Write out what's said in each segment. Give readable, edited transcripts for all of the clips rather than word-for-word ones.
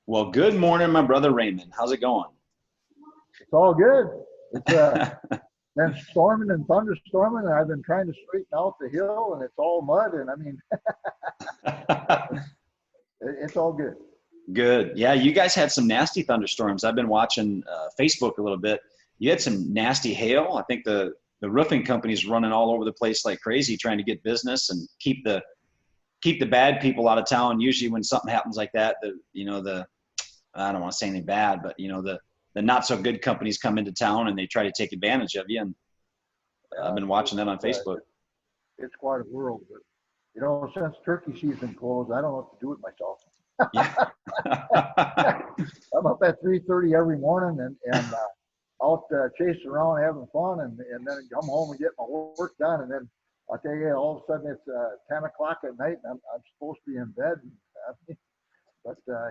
Well, good morning, my brother Raymond. How's it going? It's all good. It's been storming and thunderstorming, and I've been trying to straighten out the hill, and it's all mud. And I mean, it's all good. Good. Yeah, you guys had some nasty thunderstorms. I've been watching Facebook a little bit. You had some nasty hail. I think the roofing company's running all over the place like crazy, trying to get business and keep the bad people out of town. Usually, when something happens like that, the I don't want to say anything bad, but the not so good companies come into town and they try to take advantage of you. And I've been watching that on Facebook. It's quite a world, but since turkey season closed, I don't know what to do with myself. Yeah. I'm up at 3:30 every morning and out chasing around, having fun, and then come home and get my work done. And then I'll tell you, all of a sudden it's 10 o'clock at night, and I'm supposed to be in bed.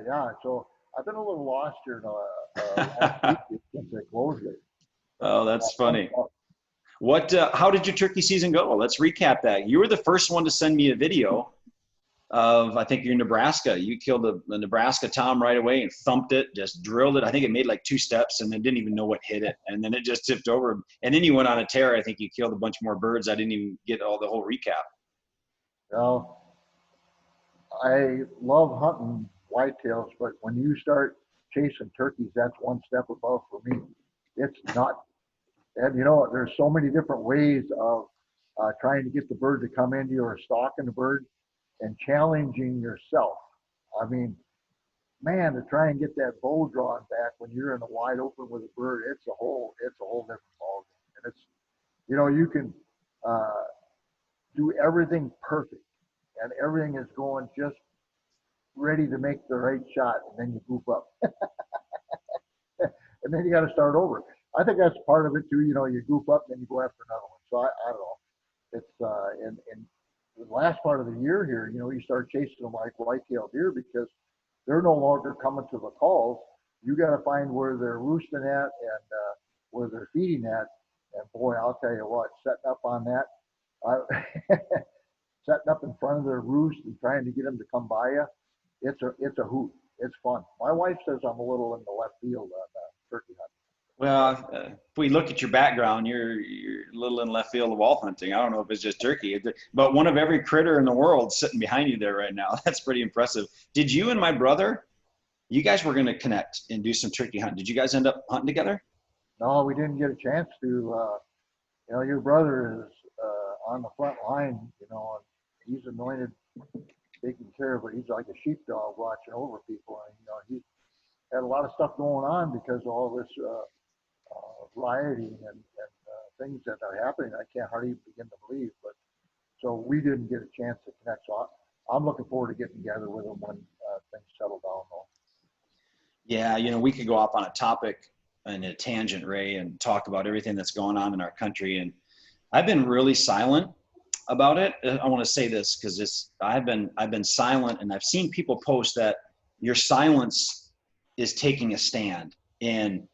Yeah, so I've been a little lost here last week since they closed it. Oh, that's funny. How did your turkey season go? Let's recap that. You were the first one to send me a video of, I think you're in Nebraska. You killed the Nebraska tom right away and thumped it, just drilled it. I think it made like 2 steps and then didn't even know what hit it. And then it just tipped over. And then you went on a tear. I think you killed a bunch more birds. I didn't even get the whole recap. Well, I love hunting whitetails, but when you start chasing turkeys, that's one step above for me. It's not. And there's so many different ways of trying to get the bird to come into you or stalking the bird and challenging yourself. I mean, man, to try and get that bow drawn back when you're in the wide open with a bird, it's a whole different ballgame. And you can do everything perfect and everything is going just ready to make the right shot, and then you goof up. And then you got to start over. I think that's part of it too. You goof up, then you go after another one. So I don't know. It's in the last part of the year here, you start chasing them like white-tailed deer because they're no longer coming to the calls. You got to find where they're roosting at and where they're feeding at. And boy, I'll tell you what, setting up on that, setting up in front of their roost and trying to get them to come by you, it's a hoot. It's fun. My wife says I'm a little in the left field on turkey hunting. Well, if we look at your background, you're a little in left field of all hunting. I don't know if it's just turkey, but one of every critter in the world sitting behind you there right now. That's pretty impressive. Did you and my brother, you guys were going to connect and do some turkey hunting. Did you guys end up hunting together? No, we didn't get a chance to. Your brother is on the front line, and he's anointed, taking care of it. He's like a sheepdog watching over people. And, he's had a lot of stuff going on because of all this rioting and things that are happening. I can't hardly begin to believe. But so we didn't get a chance to connect. So I'm looking forward to getting together with him when things settle down, though. Yeah, we could go off on a topic and a tangent, Ray, and talk about everything that's going on in our country. And I've been really silent about it. I want to say this because I've been silent, and I've seen people post that your silence is taking a stand. And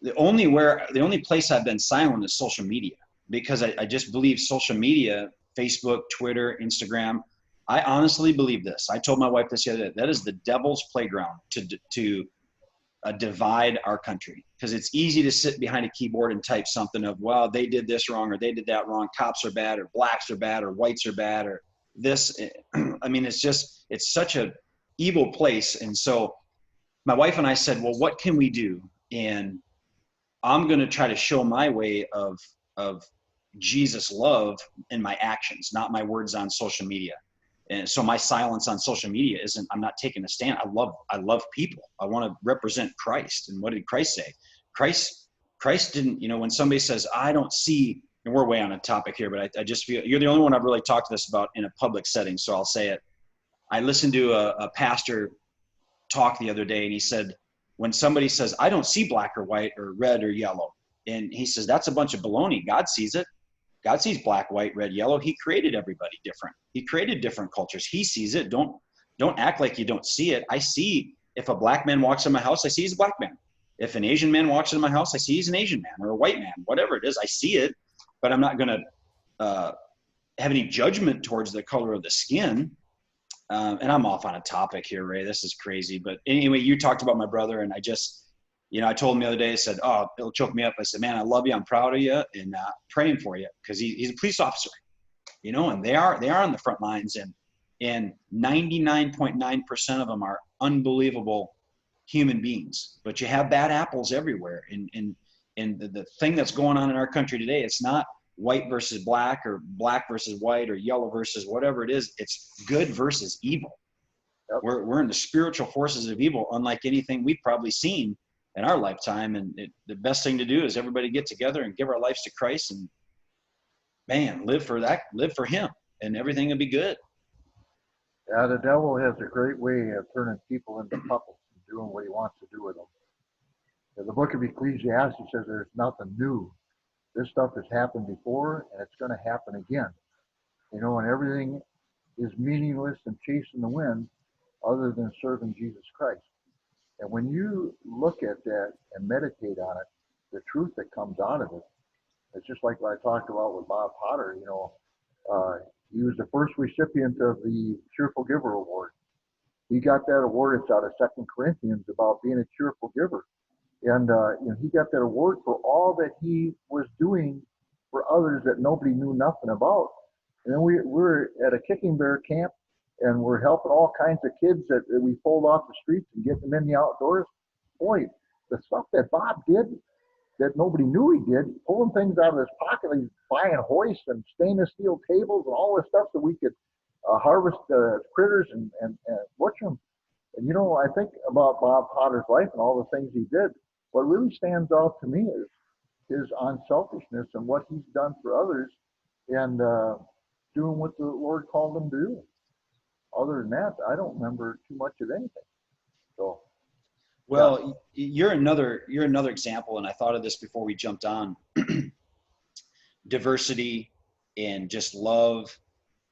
the only place I've been silent is social media, because I just believe social media, Facebook, Twitter, Instagram. I honestly believe this. I told my wife this the other day. That is the devil's playground to divide our country, because it's easy to sit behind a keyboard and type something of, well, they did this wrong, or they did that wrong. Cops are bad, or blacks are bad, or whites are bad, or this. I mean, it's such a evil place. And so my wife and I said, well, what can we do? And I'm going to try to show my way of Jesus love in my actions, not my words on social media. And so my silence on social media isn't, I'm not taking a stand. I love people. I want to represent Christ. And what did Christ say? Christ didn't, when somebody says, I don't see, and we're way on a topic here, but I just feel you're the only one I've really talked to this about in a public setting. So I'll say it. I listened to a pastor talk the other day, and he said, when somebody says, I don't see black or white or red or yellow, and he says, that's a bunch of baloney. God sees it. God sees black, white, red, yellow. He created everybody different. He created different cultures. He sees it. Don't act like you don't see it. I see, if a black man walks in my house, I see he's a black man. If an Asian man walks into my house, I see he's an Asian man or a white man, whatever it is. I see it, but I'm not going to have any judgment towards the color of the skin. and I'm off on a topic here, Ray. This is crazy. But anyway, you talked about my brother, and I just, I told him the other day, I said, oh, it'll choke me up. I said, man, I love you. I'm proud of you and praying for you, because he's a police officer, and they are on the front lines, and 99.9% of them are unbelievable human beings. But you have bad apples everywhere. And the thing that's going on in our country today, it's not white versus black, or black versus white, or yellow versus whatever it is. It's good versus evil. Yep. We're in the spiritual forces of evil, unlike anything we've probably seen in our lifetime. And the best thing to do is everybody get together and give our lives to Christ, and man, live for him, and everything will be good. Yeah, the devil has a great way of turning people into puppets and doing what he wants to do with them. The book of Ecclesiastes says there's nothing new. This stuff has happened before, and it's going to happen again. And everything is meaningless and chasing the wind other than serving Jesus Christ. And when you look at that and meditate on it, the truth that comes out of it, it's just like what I talked about with Bob Potter. He was the first recipient of the Cheerful Giver Award. He got that award. It's out of 2 Corinthians about being a cheerful giver. And he got that award for all that he was doing for others that nobody knew nothing about. And then we're at a kicking bear camp, and we're helping all kinds of kids that we pulled off the streets and get them in the outdoors. Boy, the stuff that Bob did that nobody knew he did, pulling things out of his pocket, like buying hoists and stainless steel tables and all this stuff so we could harvest critters and butcher them. And I think about Bob Potter's life and all the things he did. What really stands out to me is his unselfishness and what he's done for others, and doing what the Lord called him to do. Other than that, I don't remember too much of anything. So, well, you're another example, and I thought of this before we jumped on. Diversity and just love,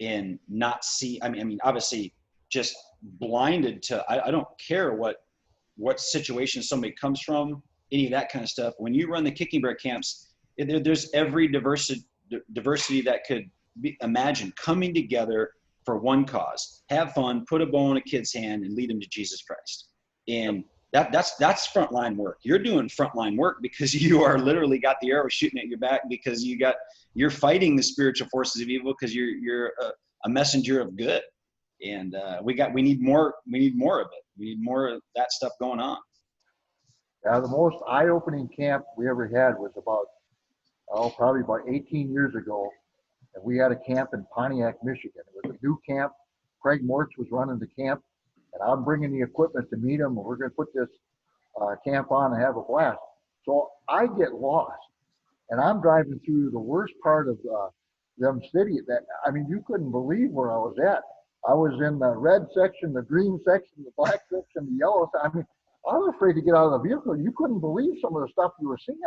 and not see. I mean, obviously, just blinded to. I don't care what situation somebody comes from, any of that kind of stuff. When you run the kicking bear camps, there's every diversity that could be imagined coming together for one cause. Have fun, put a bow in a kid's hand, and lead them to Jesus Christ. And that's frontline work. You're doing frontline work because you are literally got the arrow shooting at your back, because you're fighting the spiritual forces of evil, because you're a messenger of good. And we need more of it. We need more of that stuff going on. Yeah, the most eye-opening camp we ever had was probably about 18 years ago. And we had a camp in Pontiac, Michigan. It was a new camp. Craig Mortz was running the camp, and I'm bringing the equipment to meet him, and we're going to put this camp on and have a blast. So I get lost, and I'm driving through the worst part of them city. You couldn't believe where I was at. I was in the red section, the green section, the black section, the yellow section. I was afraid to get out of the vehicle. You couldn't believe some of the stuff you were seeing.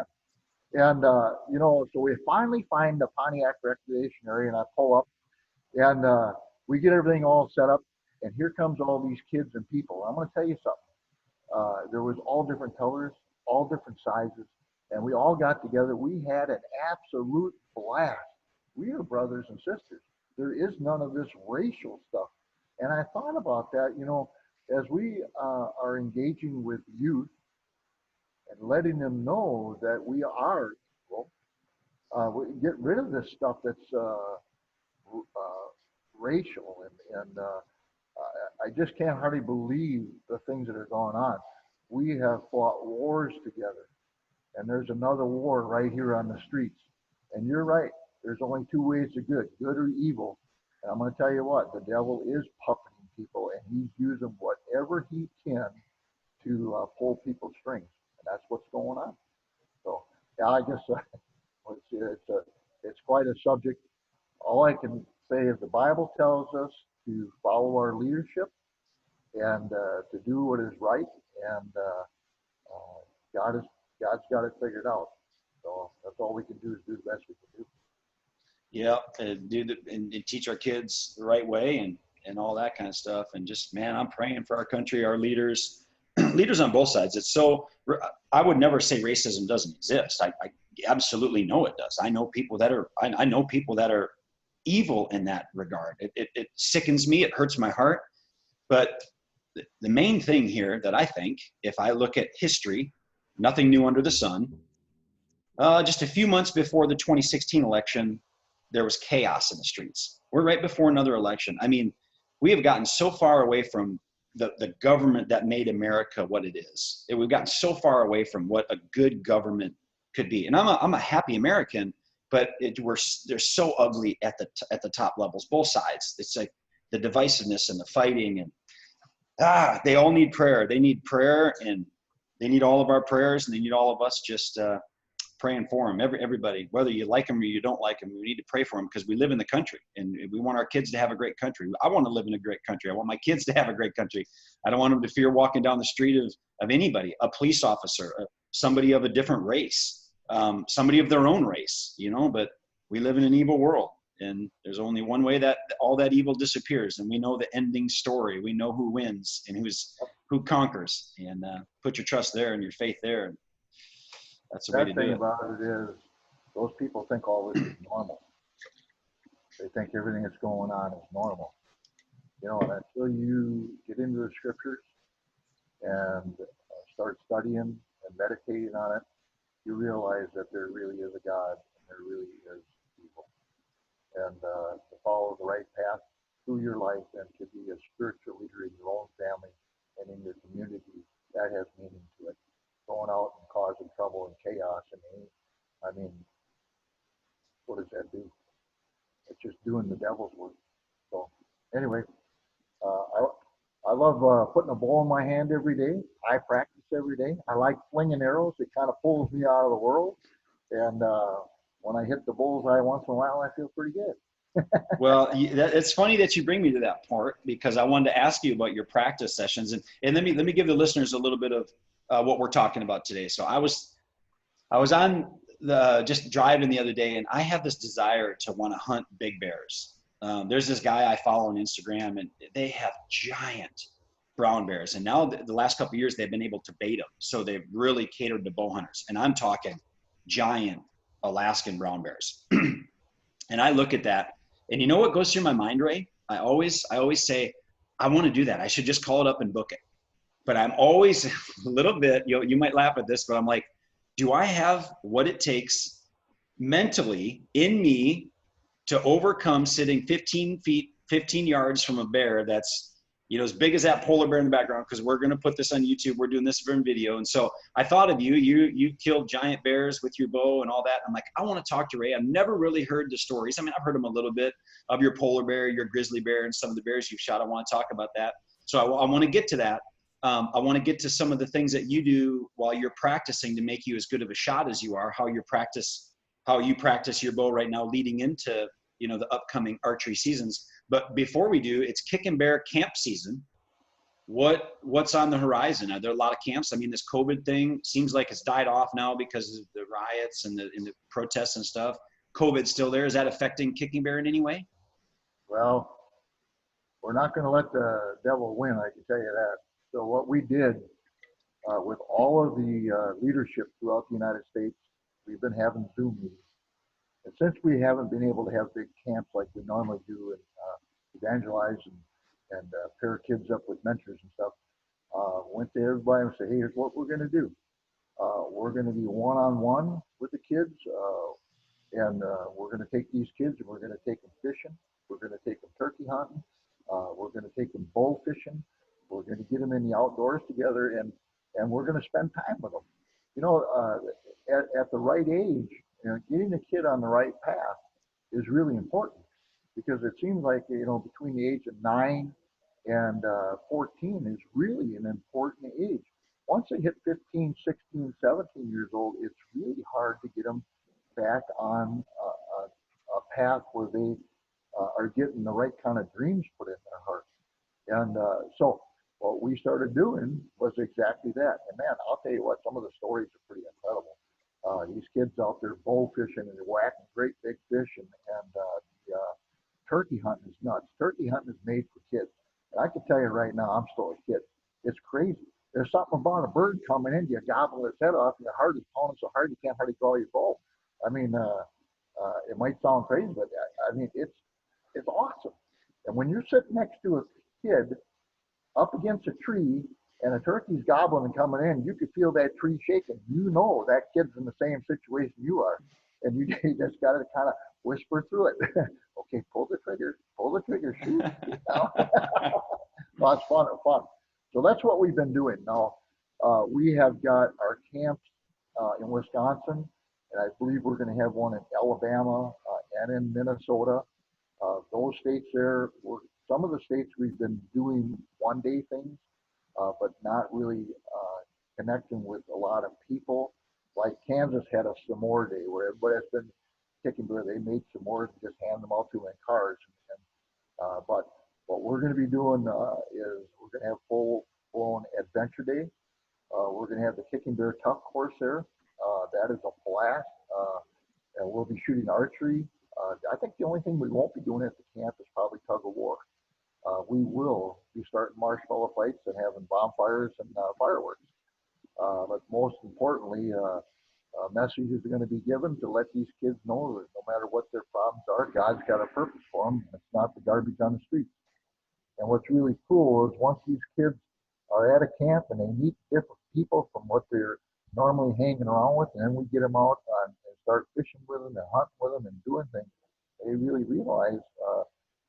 And, so we finally find the Pontiac recreation area, and I pull up, and we get everything all set up, and here comes all these kids and people. I'm going to tell you something. There was all different colors, all different sizes, and we all got together. We had an absolute blast. We are brothers and sisters. There is none of this racial stuff. And I thought about that, as we are engaging with youth and letting them know that we are equal, we get rid of this stuff that's racial. And I just can't hardly believe the things that are going on. We have fought wars together, and there's another war right here on the streets. And you're right. There's only two ways to good or evil. And I'm going to tell you what, the devil is puppeting people, and he's using whatever he can to pull people's strings. And that's what's going on. So, yeah, I guess it's quite a subject. All I can say is the Bible tells us to follow our leadership and to do what is right. And God's got it figured out. So that's all we can do, is do the best we can do. Yeah, and teach our kids the right way and all that kind of stuff. And just, man, I'm praying for our country, our leaders, leaders on both sides. I would never say racism doesn't exist. I absolutely know it does. I know people that are evil in that regard. It sickens me. It hurts my heart. But the main thing here that I think, if I look at history, nothing new under the sun. Just a few months before the 2016 election, there was chaos in the streets. We're right before another election. I mean, we have gotten so far away from the government that made America what it is. We've gotten so far away from what a good government could be. And I'm a happy American, but they're so ugly at the top levels, both sides. It's like the divisiveness and the fighting, and they all need prayer. They need prayer, and they need all of our prayers, and they need all of us just praying for them. Everybody, whether you like them or you don't like them, we need to pray for them, because we live in the country and we want our kids to have a great country. I want to live in a great country. I want my kids to have a great country. I don't want them to fear walking down the street of anybody, a police officer, somebody of a different race, somebody of their own race, but we live in an evil world, and there's only one way that all that evil disappears. And we know the ending story. We know who wins and who conquers, and put your trust there and your faith there. And that's the way to do it. The thing about it is, those people think all this is normal. They think everything that's going on is normal. And until you get into the scriptures and start studying and meditating on it, you realize that there really is a God and there really is evil. And to follow the right path through your life and to be a spiritual leader in your own family and in your community, that has meaning to it. Going out and causing trouble and chaos and hate, I mean, what does that do? It's just doing the devil's work. So anyway, I love putting a bow in my hand every day. I practice every day. I like flinging arrows. It kind of pulls me out of the world. And when I hit the bullseye once in a while, I feel pretty good. Well, it's funny that you bring me to that part, because I wanted to ask you about your practice sessions, and let me give the listeners a little bit of what we're talking about today. So I was on just driving the other day, and I have this desire to want to hunt big bears. There's this guy I follow on Instagram, and they have giant brown bears. And now the last couple of years, they've been able to bait them. So they've really catered to bow hunters. And I'm talking giant Alaskan brown bears. And I look at that, and you know what goes through my mind, Ray? I always say, I want to do that. I should just call it up and book it. But I'm always a little bit, you might laugh at this, but I'm like, do I have what it takes mentally in me to overcome sitting 15 feet, 15 yards from a bear that's, as big as that polar bear in the background? Because we're going to put this on YouTube. We're doing this for a video. And so I thought of you killed giant bears with your bow and all that. I'm like, I want to talk to Ray. I've never really heard the stories. I mean, I've heard them a little bit of your polar bear, your grizzly bear, and some of the bears you've shot. I want to talk about that. So I want to get to that. I want to get to some of the things that you do while you're practicing to make you as good of a shot as you are, how you practice your bow right now leading into, the upcoming archery seasons. But before we do, it's kick and bear camp season. What's on the horizon? Are there a lot of camps? I mean, this COVID thing seems like it's died off now because of the riots and the protests and stuff. COVID's still there. Is that affecting kicking bear in any way? Well, we're not going to let the devil win, I can tell you that. So what we did with all of the leadership throughout the United States, we've been having Zoom meetings. And since we haven't been able to have big camps like we normally do and evangelize and pair kids up with mentors and stuff, went to everybody and said, hey, here's what we're going to do. We're going to be one-on-one with the kids, and we're going to take these kids and we're going to take them fishing. We're going to take them turkey hunting. We're going to take them bow fishing. We're going to get them in the outdoors together, and we're going to spend time with them. At the right age, getting a kid on the right path is really important, because it seems like, between the age of 9 and 14 is really an important age. Once they hit 15, 16, 17 years old, it's really hard to get them back on a path where they are getting the right kind of dreams put in their heart. And so what we started doing was exactly that. And man, I'll tell you what, some of the stories are pretty incredible. These kids out there bow fishing and whacking great big fish, and the turkey hunting is nuts. Turkey hunting is made for kids. And I can tell you right now, I'm still a kid. It's crazy. There's something about a bird coming in, you gobble its head off, and your heart is pounding so hard you can't hardly draw your bow. I mean, it might sound crazy, but I mean, it's awesome. And when you're sitting next to a kid up against a tree and a turkey's gobbling and coming in, you could feel that tree shaking. You know that kid's in the same situation you are. And you just got to kind of whisper through it. Okay, pull the trigger, shoot. Well, it's fun. So that's what we've been doing. Now, we have got our camps in Wisconsin, and I believe we're going to have one in Alabama and in Minnesota. Those states there, some of the states we've been doing one-day things, but not really connecting with a lot of people. Like Kansas had a s'more day where everybody has been kicking where they made s'mores and just hand them out to them in cars. But what we're going to be doing is we're going to have full-blown adventure day. We're going to have the Kicking Bear Tuck course there. That is a blast. And we'll be shooting archery. I think the only thing we won't be doing at the camp is probably tug of war. We will be starting marshmallow fights and having bonfires and fireworks. But most importantly, messages are going to be given to let these kids know that no matter what their problems are, God's got a purpose for them. It's not the garbage on the street. And what's really cool is once these kids are at a camp and they meet different people from what they're normally hanging around with, and then we get them out and start fishing with them and hunting with them and doing things, they really realize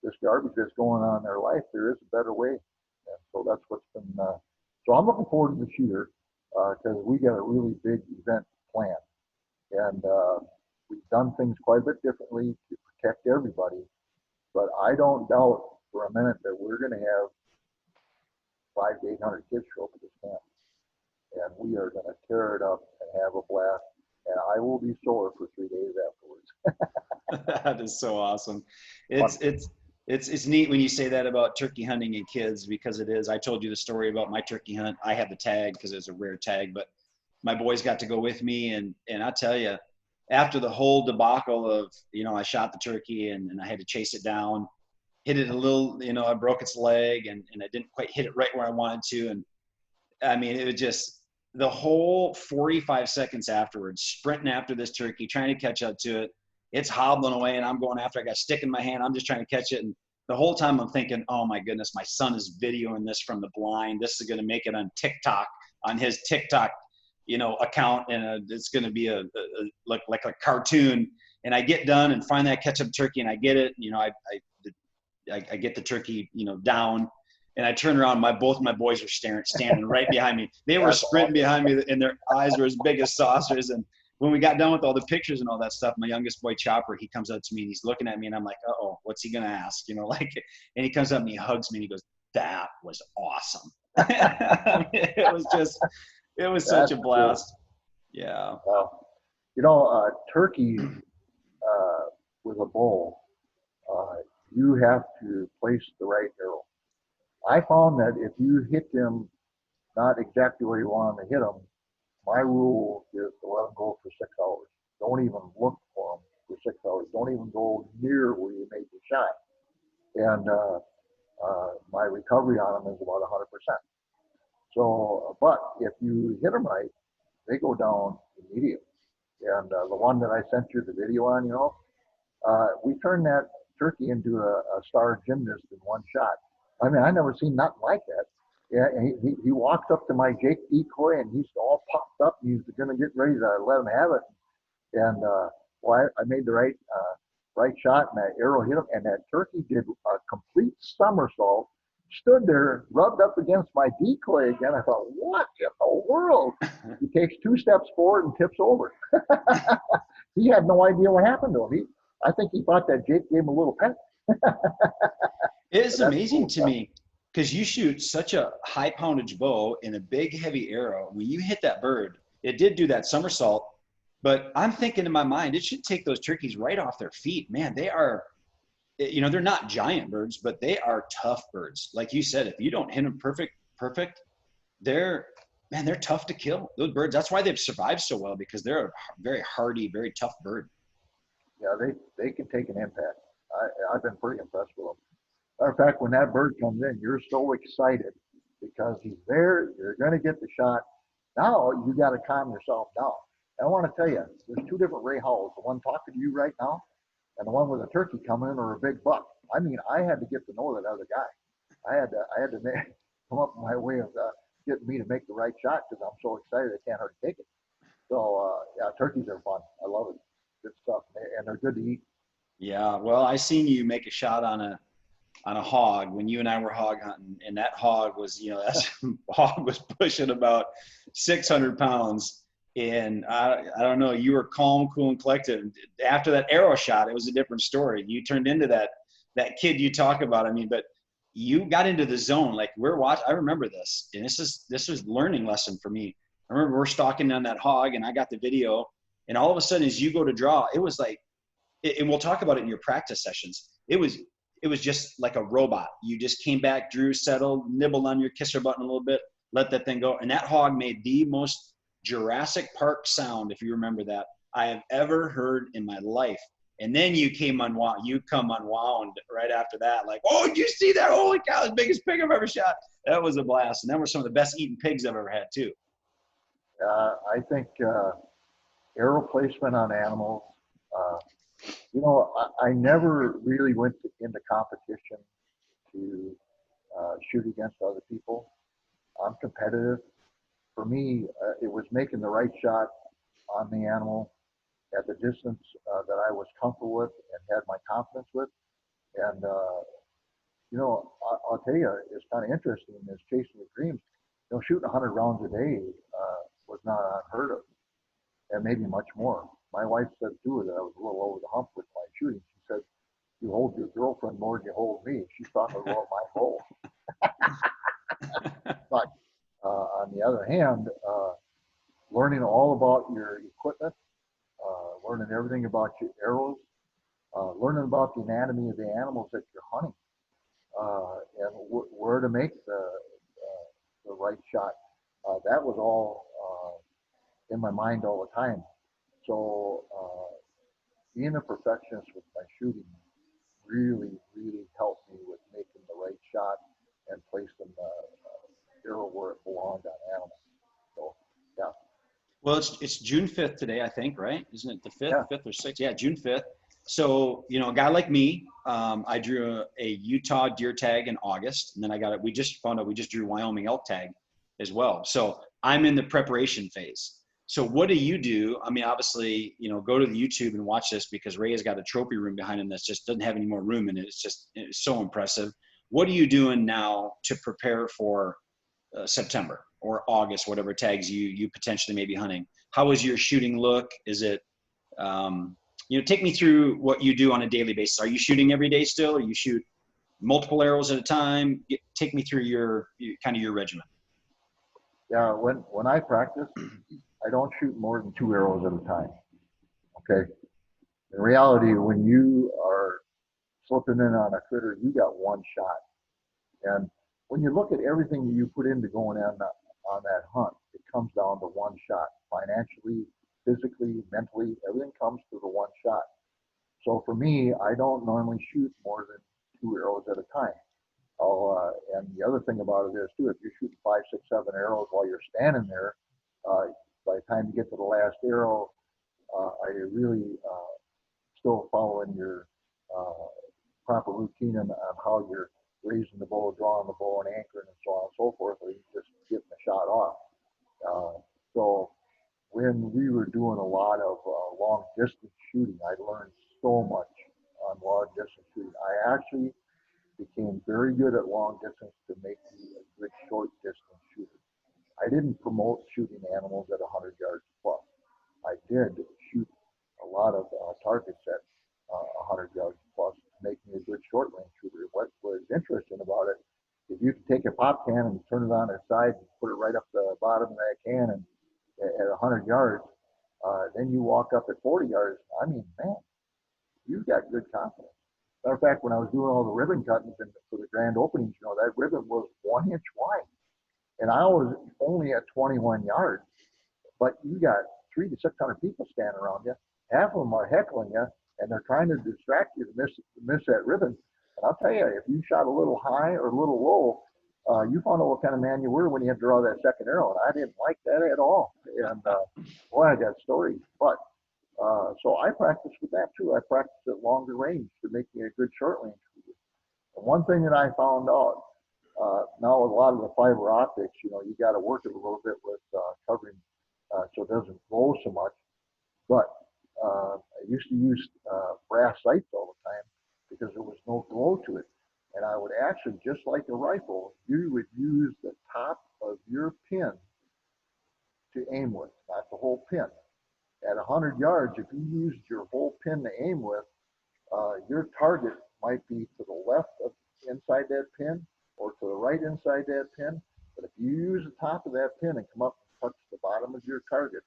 this garbage that's going on in their life, there is a better way. And so that's what's been, so I'm looking forward to this year because we got a really big event planned. And we've done things quite a bit differently to protect everybody. But I don't doubt for a minute that we're going to have 500 to 800 kids show up at this camp. And we are going to tear it up and have a blast. And I will be sore for 3 days afterwards. That is so awesome. It's neat when you say that about turkey hunting and kids, because it is. I told you the story about my turkey hunt. I had the tag because it was a rare tag, but my boys got to go with me. And I tell you, after the whole debacle of, I shot the turkey and I had to chase it down, hit it a little, I broke its leg and I didn't quite hit it right where I wanted to. And I mean, it was just the whole 45 seconds afterwards, sprinting after this turkey, trying to catch up to it. It's hobbling away and I'm going after it. I got a stick in my hand. I'm just trying to catch it. And the whole time I'm thinking, oh my goodness, my son is videoing this from the blind. This is going to make it on TikTok, on his TikTok, account. And it's going to be like a cartoon. And I get done and finally I catch up turkey and I get it. I get the turkey, down. And I turn around, both my boys are standing right behind me. They were sprinting behind me and their eyes were as big as saucers. And when we got done with all the pictures and all that stuff, my youngest boy, Chopper, he comes up to me and he's looking at me and I'm like, uh-oh, what's he going to ask? And he comes up and he hugs me and he goes, that was awesome. It was such a blast. Cool. Yeah. Turkey with a bow, you have to place the right arrow. I found that if you hit them not exactly where you want them to hit them, my rule is to let them go for 6 hours. Don't even look for them for 6 hours. Don't even go near where you made the shot. And my recovery on them is about 100%. So, but if you hit them right, they go down immediately. And the one that I sent you the video on, we turned that turkey into a star gymnast in one shot. I mean, I never seen nothing like that. Yeah, and he walks up to my Jake decoy and he's all popped up and he's going to get ready to let him have it. And I made the right shot and that arrow hit him and that turkey did a complete somersault, stood there, rubbed up against my decoy again. I thought, what in the world? He takes 2 steps forward and tips over. He had no idea what happened to him. I think he thought that Jake gave him a little pet. It is amazing to me because you shoot such a high poundage bow and a big heavy arrow. When you hit that bird, it did do that somersault, but I'm thinking in my mind, it should take those turkeys right off their feet. Man, they are, they're not giant birds, but they are tough birds. Like you said, if you don't hit them perfect, they're tough to kill. Those birds, that's why they've survived so well, because they're a very hardy, very tough bird. Yeah, they can take an impact. I've been pretty impressed with them. Matter of fact, when that bird comes in, you're so excited because he's there. You're going to get the shot. Now you got to calm yourself down. And I want to tell you, there's 2 different Ray Howells. The one talking to you right now, and the one with a turkey coming in or a big buck. I mean, I had to get to know that other guy. I had to come up with my way of getting me to make the right shot because I'm so excited I can't hardly take it. So yeah, turkeys are fun. I love it. Good stuff, and they're good to eat. Yeah. Well, I seen you make a shot on a hog when you and I were hog hunting, and that hog was, you know, that hog was pushing about 600 pounds. And I don't know, you were calm, cool, and collected. After that arrow shot, it was a different story. You turned into that kid you talk about. I mean, but you got into the zone. Like we're watching. I remember this, and this was learning lesson for me. I remember we're stalking down that hog, and I got the video, and all of a sudden, as you go to draw, it was like, and we'll talk about it in your practice sessions. It was just like a robot. You just came back, drew, settled, nibbled on your kisser button a little bit, let that thing go. And that hog made the most Jurassic Park sound, if you remember that, I have ever heard in my life. And then you come unwound right after that. Like, oh, did you see that? Holy cow, the biggest pig I've ever shot. That was a blast. And that were some of the best eating pigs I've ever had too. I think arrow placement on animals. Uh, you know, I never really went into competition to shoot against other people. I'm competitive. For me, it was making the right shot on the animal at the distance that I was comfortable with and had my confidence with. And, you know, I'll tell you, it's kind of interesting is chasing the dreams. You know, shooting 100 rounds a day was not unheard of, and maybe much more. My wife said too that I was a little over the hump with my shooting. She said, "You hold your girlfriend more than you hold me." She's talking about my goal. But on the other hand, learning all about your equipment, learning everything about your arrows, learning about the anatomy of the animals that you're hunting, and where to make the right shot. That was all in my mind all the time. So being a perfectionist with my shooting really, really helped me with making the right shot and placing the arrow where it belonged on animals. So yeah, Well, it's June 5th today, I think, right? Isn't it the 5th, yeah, 5th or 6th? Yeah, June 5th. So, you know, a guy like me, I drew a Utah deer tag in August, and then we just found out we just drew Wyoming elk tag as well. So I'm in the preparation phase. So what do you do? I mean, obviously, you know, go to the YouTube and watch this because Ray has got a trophy room behind him that just doesn't have any more room in it. It's so impressive. What are you doing now to prepare for September or August, whatever tags you potentially may be hunting? How is your shooting look? Is it, you know, take me through what you do on a daily basis. Are you shooting every day still, or you shoot multiple arrows at a time? Take me through your kind of your regimen. yeah. When I practice, I don't shoot more than 2 arrows at a time. Okay. In reality, when you are slipping in on a critter, you got one shot. And when you look at everything you put into going on that hunt, it comes down to one shot. Financially, physically, mentally, everything comes to the one shot. So for me, I don't normally shoot more than 2 arrows at a time. And the other thing about it is too, if you're shooting 5, 6, 7 arrows while you're standing there, by the time you get to the last arrow, are you really still following your uh, proper routine on how you're raising the bow, drawing the bow, and anchoring, and so on and so forth, or you just getting the shot off. So when we were doing a lot of long distance shooting, I learned so much on long distance shooting. I actually became very good at long distance to make me a good short distance shooter. I didn't promote shooting animals at 100 yards plus. I did shoot a lot of targets at 100 yards plus to make me a good short range shooter. What was interesting about it, if you could take a pop can and turn it on its side and put it right up the bottom of that can and at 100 yards, then you walk up at 40 yards. I mean, man, you got good confidence. Matter of fact, when I was doing all the ribbon cuttings and for the grand openings, you know, that ribbon was 1 inch wide. And I was only at 21 yards, but you got 300 to 600 people standing around you. Half of them are heckling you, and they're trying to distract you to miss that ribbon. And I'll tell you, if you shot a little high or a little low, you found out what kind of man you were when you had to draw that second arrow. And I didn't like that at all. And boy, I got stories. But so I practice with that too. I practice at longer range to make me a good short range shooter. And one thing that I found out now with a lot of the fiber optics, you got to work it a little bit with covering so it doesn't glow so much. But I used to use brass sights all the time because there was no glow to it. And I would actually, just like a rifle, you would use the top of your pin to aim with, not the whole pin. At 100 yards, if you used your whole pin to aim with, your target might be to the left of inside that pin or to the right inside that pin. But if you use the top of that pin and come up and touch the bottom of your target,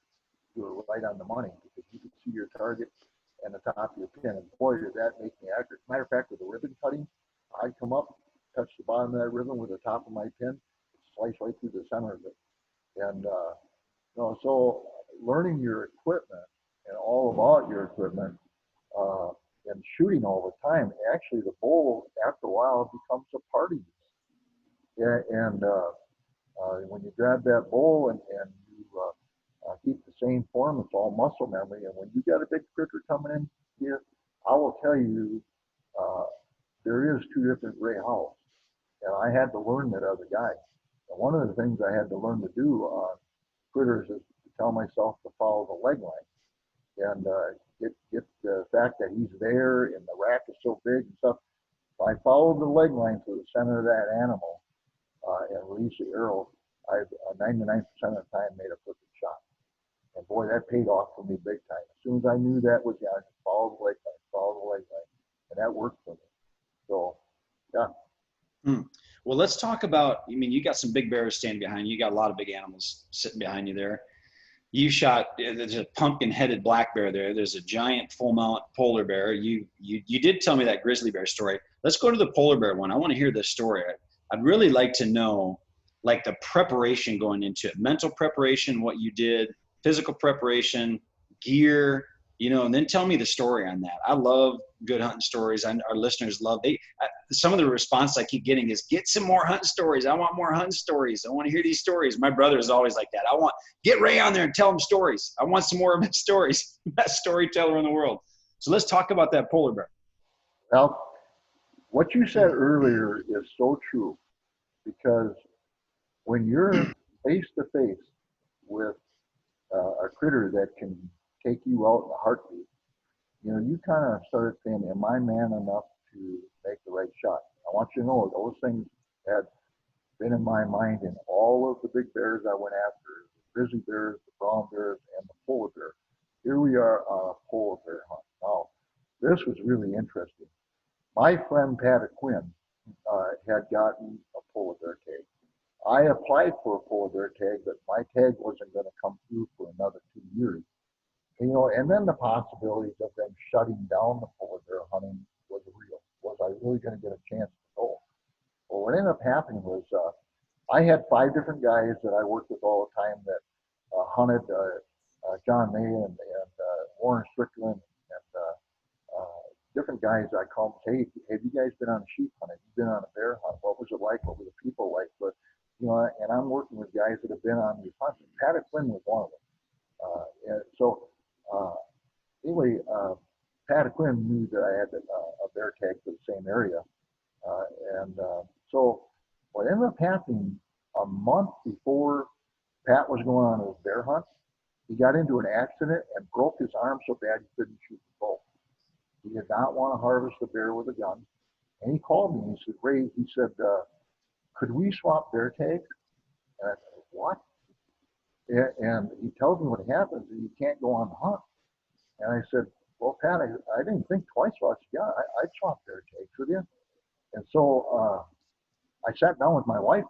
you're right on the money because you can see your target and the top of your pin. And boy, did that make me accurate. Matter of fact, with the ribbon cutting, I'd come up, touch the bottom of that ribbon with the top of my pin, slice right through the center of it. And so learning your equipment and all about your equipment and shooting all the time, actually the bow after a while becomes a part of you. Yeah, and when you grab that bow and you keep the same form, it's all muscle memory. And when you got a big critter coming in here, I will tell you, there is two different gray Howells. And I had to learn that other guy. And one of the things I had to learn to do on critters is to tell myself to follow the leg line and get the fact that he's there and the rack is so big and stuff. If I followed the leg line to the center of that animal and release the arrow, I've 99% of the time made a perfect shot. And boy, that paid off for me big time. As soon as I knew that was, I just follow the leg line, and that worked for me. So, yeah. Well, let's talk about, you got some big bears standing behind you. You got a lot of big animals sitting behind you there. You shot, there's a pumpkin-headed black bear there. There's a giant full-mount polar bear. You did tell me that grizzly bear story. Let's go to the polar bear one. I want to hear this story. I'd really like to know, like, the preparation going into it, mental preparation, what you did, physical preparation, gear, and then tell me the story on that. I love good hunting stories. Our listeners love some of the response I keep getting is, get some more hunting stories. I want more hunting stories. I want to hear these stories. My brother is always like that. Get Ray on there and tell him stories. I want some more of his stories. Best storyteller in the world. So let's talk about that polar bear. Well, what you said earlier is so true, because when you're face to face with a critter that can take you out in a heartbeat, you kind of started saying, am I man enough to make the right shot? I want you to know those things had been in my mind in all of the big bears I went after, the grizzly bears, the brown bears, and the polar bear. Here we are on a polar bear hunt. Now, this was really interesting. My friend Pat Quinn had gotten a polar bear tag. I applied for a polar bear tag, but my tag wasn't going to come through for another 2 years. And then the possibilities of them shutting down the polar bear hunting was real. Was I really going to get a chance to go? Well, what ended up happening was I had 5 different guys that I worked with all the time that hunted John May and Warren Strickland and different guys. I called them, hey, have you guys been on a sheep hunt? Have you been on a bear hunt? What was it like? What were the people like? But and I'm working with guys that have been on these hunts. Pat Quinn was one of them. Anyway, Pat Quinn knew that I had a bear tag for the same area. So what ended up happening a month before Pat was going on his bear hunt, he got into an accident and broke his arm so bad he couldn't shoot the bow. He did not want to harvest the bear with a gun. And he called me and he said, Ray, he said, could we swap bear tags? And I said, what? And he tells me what happens is you can't go on the hunt. And I said, well, Pat, I didn't think twice about it. Yeah, I'd swap bear tags with you. And so I sat down with my wife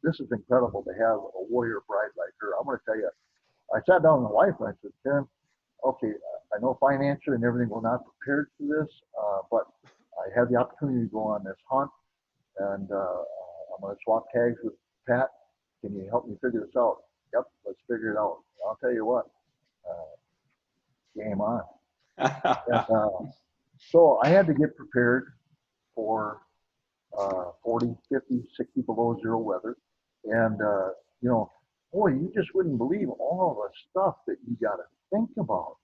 this is incredible to have a warrior bride like her. I'm going to tell you, I sat down with my wife and I said, Karen, okay, I know financially and everything, we're not prepared for this, but I had the opportunity to go on this hunt, and I'm going to swap tags with Pat. Can you help me figure this out? Yep, let's figure it out. I'll tell you what, game on. So I had to get prepared for 40, 50, 60 below zero weather. And, boy, you just wouldn't believe all the stuff that you got to think about.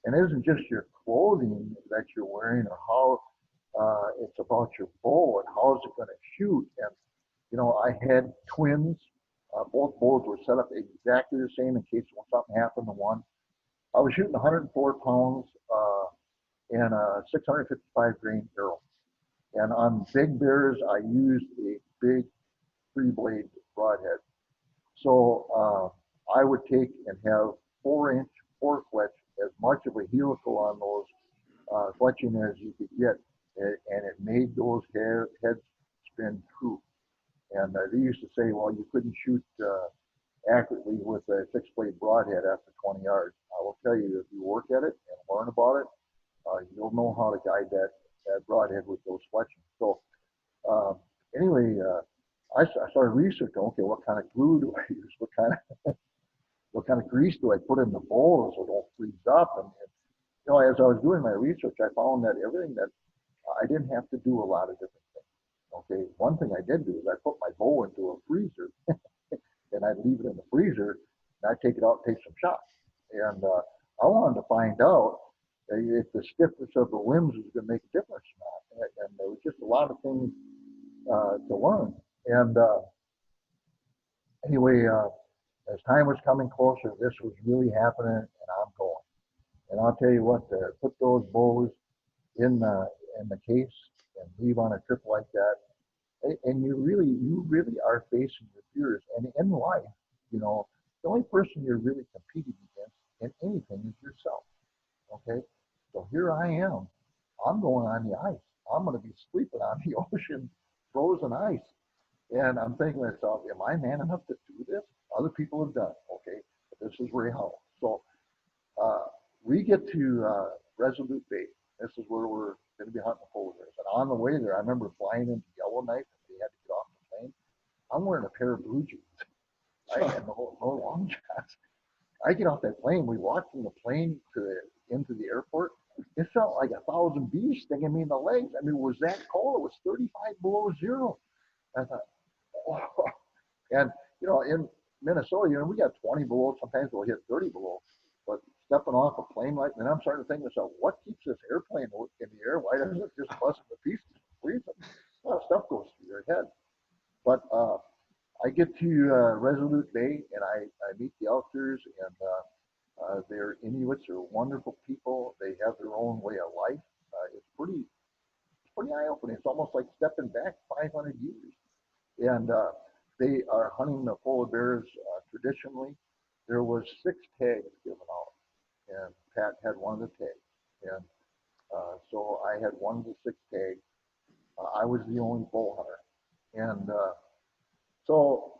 And it isn't just your clothing that you're wearing or how it's about your bow and how is it going to shoot. And, I had twins. Both bows were set up exactly the same in case something happened to one. I was shooting 104 pounds and a 655 grain arrow. And on big bears, I used a big 3-blade broadhead. So I would take and have 4-inch 4-fletch, as much of a helical on those fletching as you could get, and it made those heads spin true. And they used to say, well, you couldn't shoot accurately with a 6-blade broadhead after 20 yards. I will tell you, if you work at it and learn about it, you'll know how to guide that broadhead with those fletchings. So anyway, I started researching. Okay, what kind of glue do I use? What kind of grease do I put in the bowl so it don't freeze up? And as I was doing my research, I found that everything that I didn't have to do a lot of different things. Okay, one thing I did do is I put my bowl into a freezer, and I'd leave it in the freezer, and I'd take it out and take some shots. And I wanted to find out if the stiffness of the limbs was going to make a difference or not. And there was just a lot of things to learn. And anyway, as time was coming closer, this was really happening, and I'm going. And I'll tell you what, to put those bows in the case and leave on a trip like that, and you really are facing your fears. And in life, the only person you're really competing against in anything is yourself. Okay, so here I am. I'm going on the ice. I'm going to be sleeping on the ocean, frozen ice. And I'm thinking to myself, am I man enough to do this? Other people have done it. Okay, but this is Ray Howell. So we get to Resolute Bay. This is where we're going to be hunting polar bears. And on the way there, I remember flying into Yellowknife, and we had to get off the plane. I'm wearing a pair of blue jeans. I had no long johns. I get off that plane. We walk from the plane into the airport. It felt like 1,000 bees stinging me in the legs. I mean, it was that cold. It was 35 below zero. I thought, oh. And in Minnesota, we got 20 below. Sometimes we'll hit 30 below. But stepping off a plane like, and I'm starting to think to myself, what keeps this airplane in the air? Why doesn't it just bust into pieces? Freeze them? A lot of stuff goes through your head. But I get to Resolute Bay, and I meet the outfitters, and they're Inuits. They're wonderful people. They have their own way of life. It's pretty eye-opening. It's almost like stepping back 500 years. And they are hunting the polar bears traditionally. There was 6 tags given out, and Pat had one of the tags. And so I had one of the 6 tags. I was the only bull hunter. And so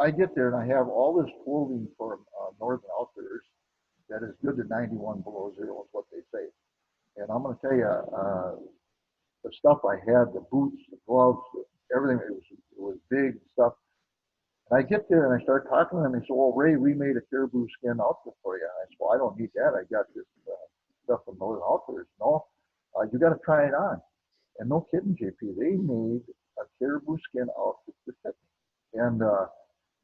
I get there, and I have all this clothing from Northern Outfitters that is good to 91 below zero is what they say. And I'm going to tell you, the stuff I had, the boots, the gloves, everything, it was big stuff. And I get there and I start talking to them. And they say, well, Ray, we made a caribou skin outfit for you. And I said, well, I don't need that. I got this stuff from Northern Outfitters. No, you got to try it on. And no kidding, JP, they made a caribou skin outfit to fit me. And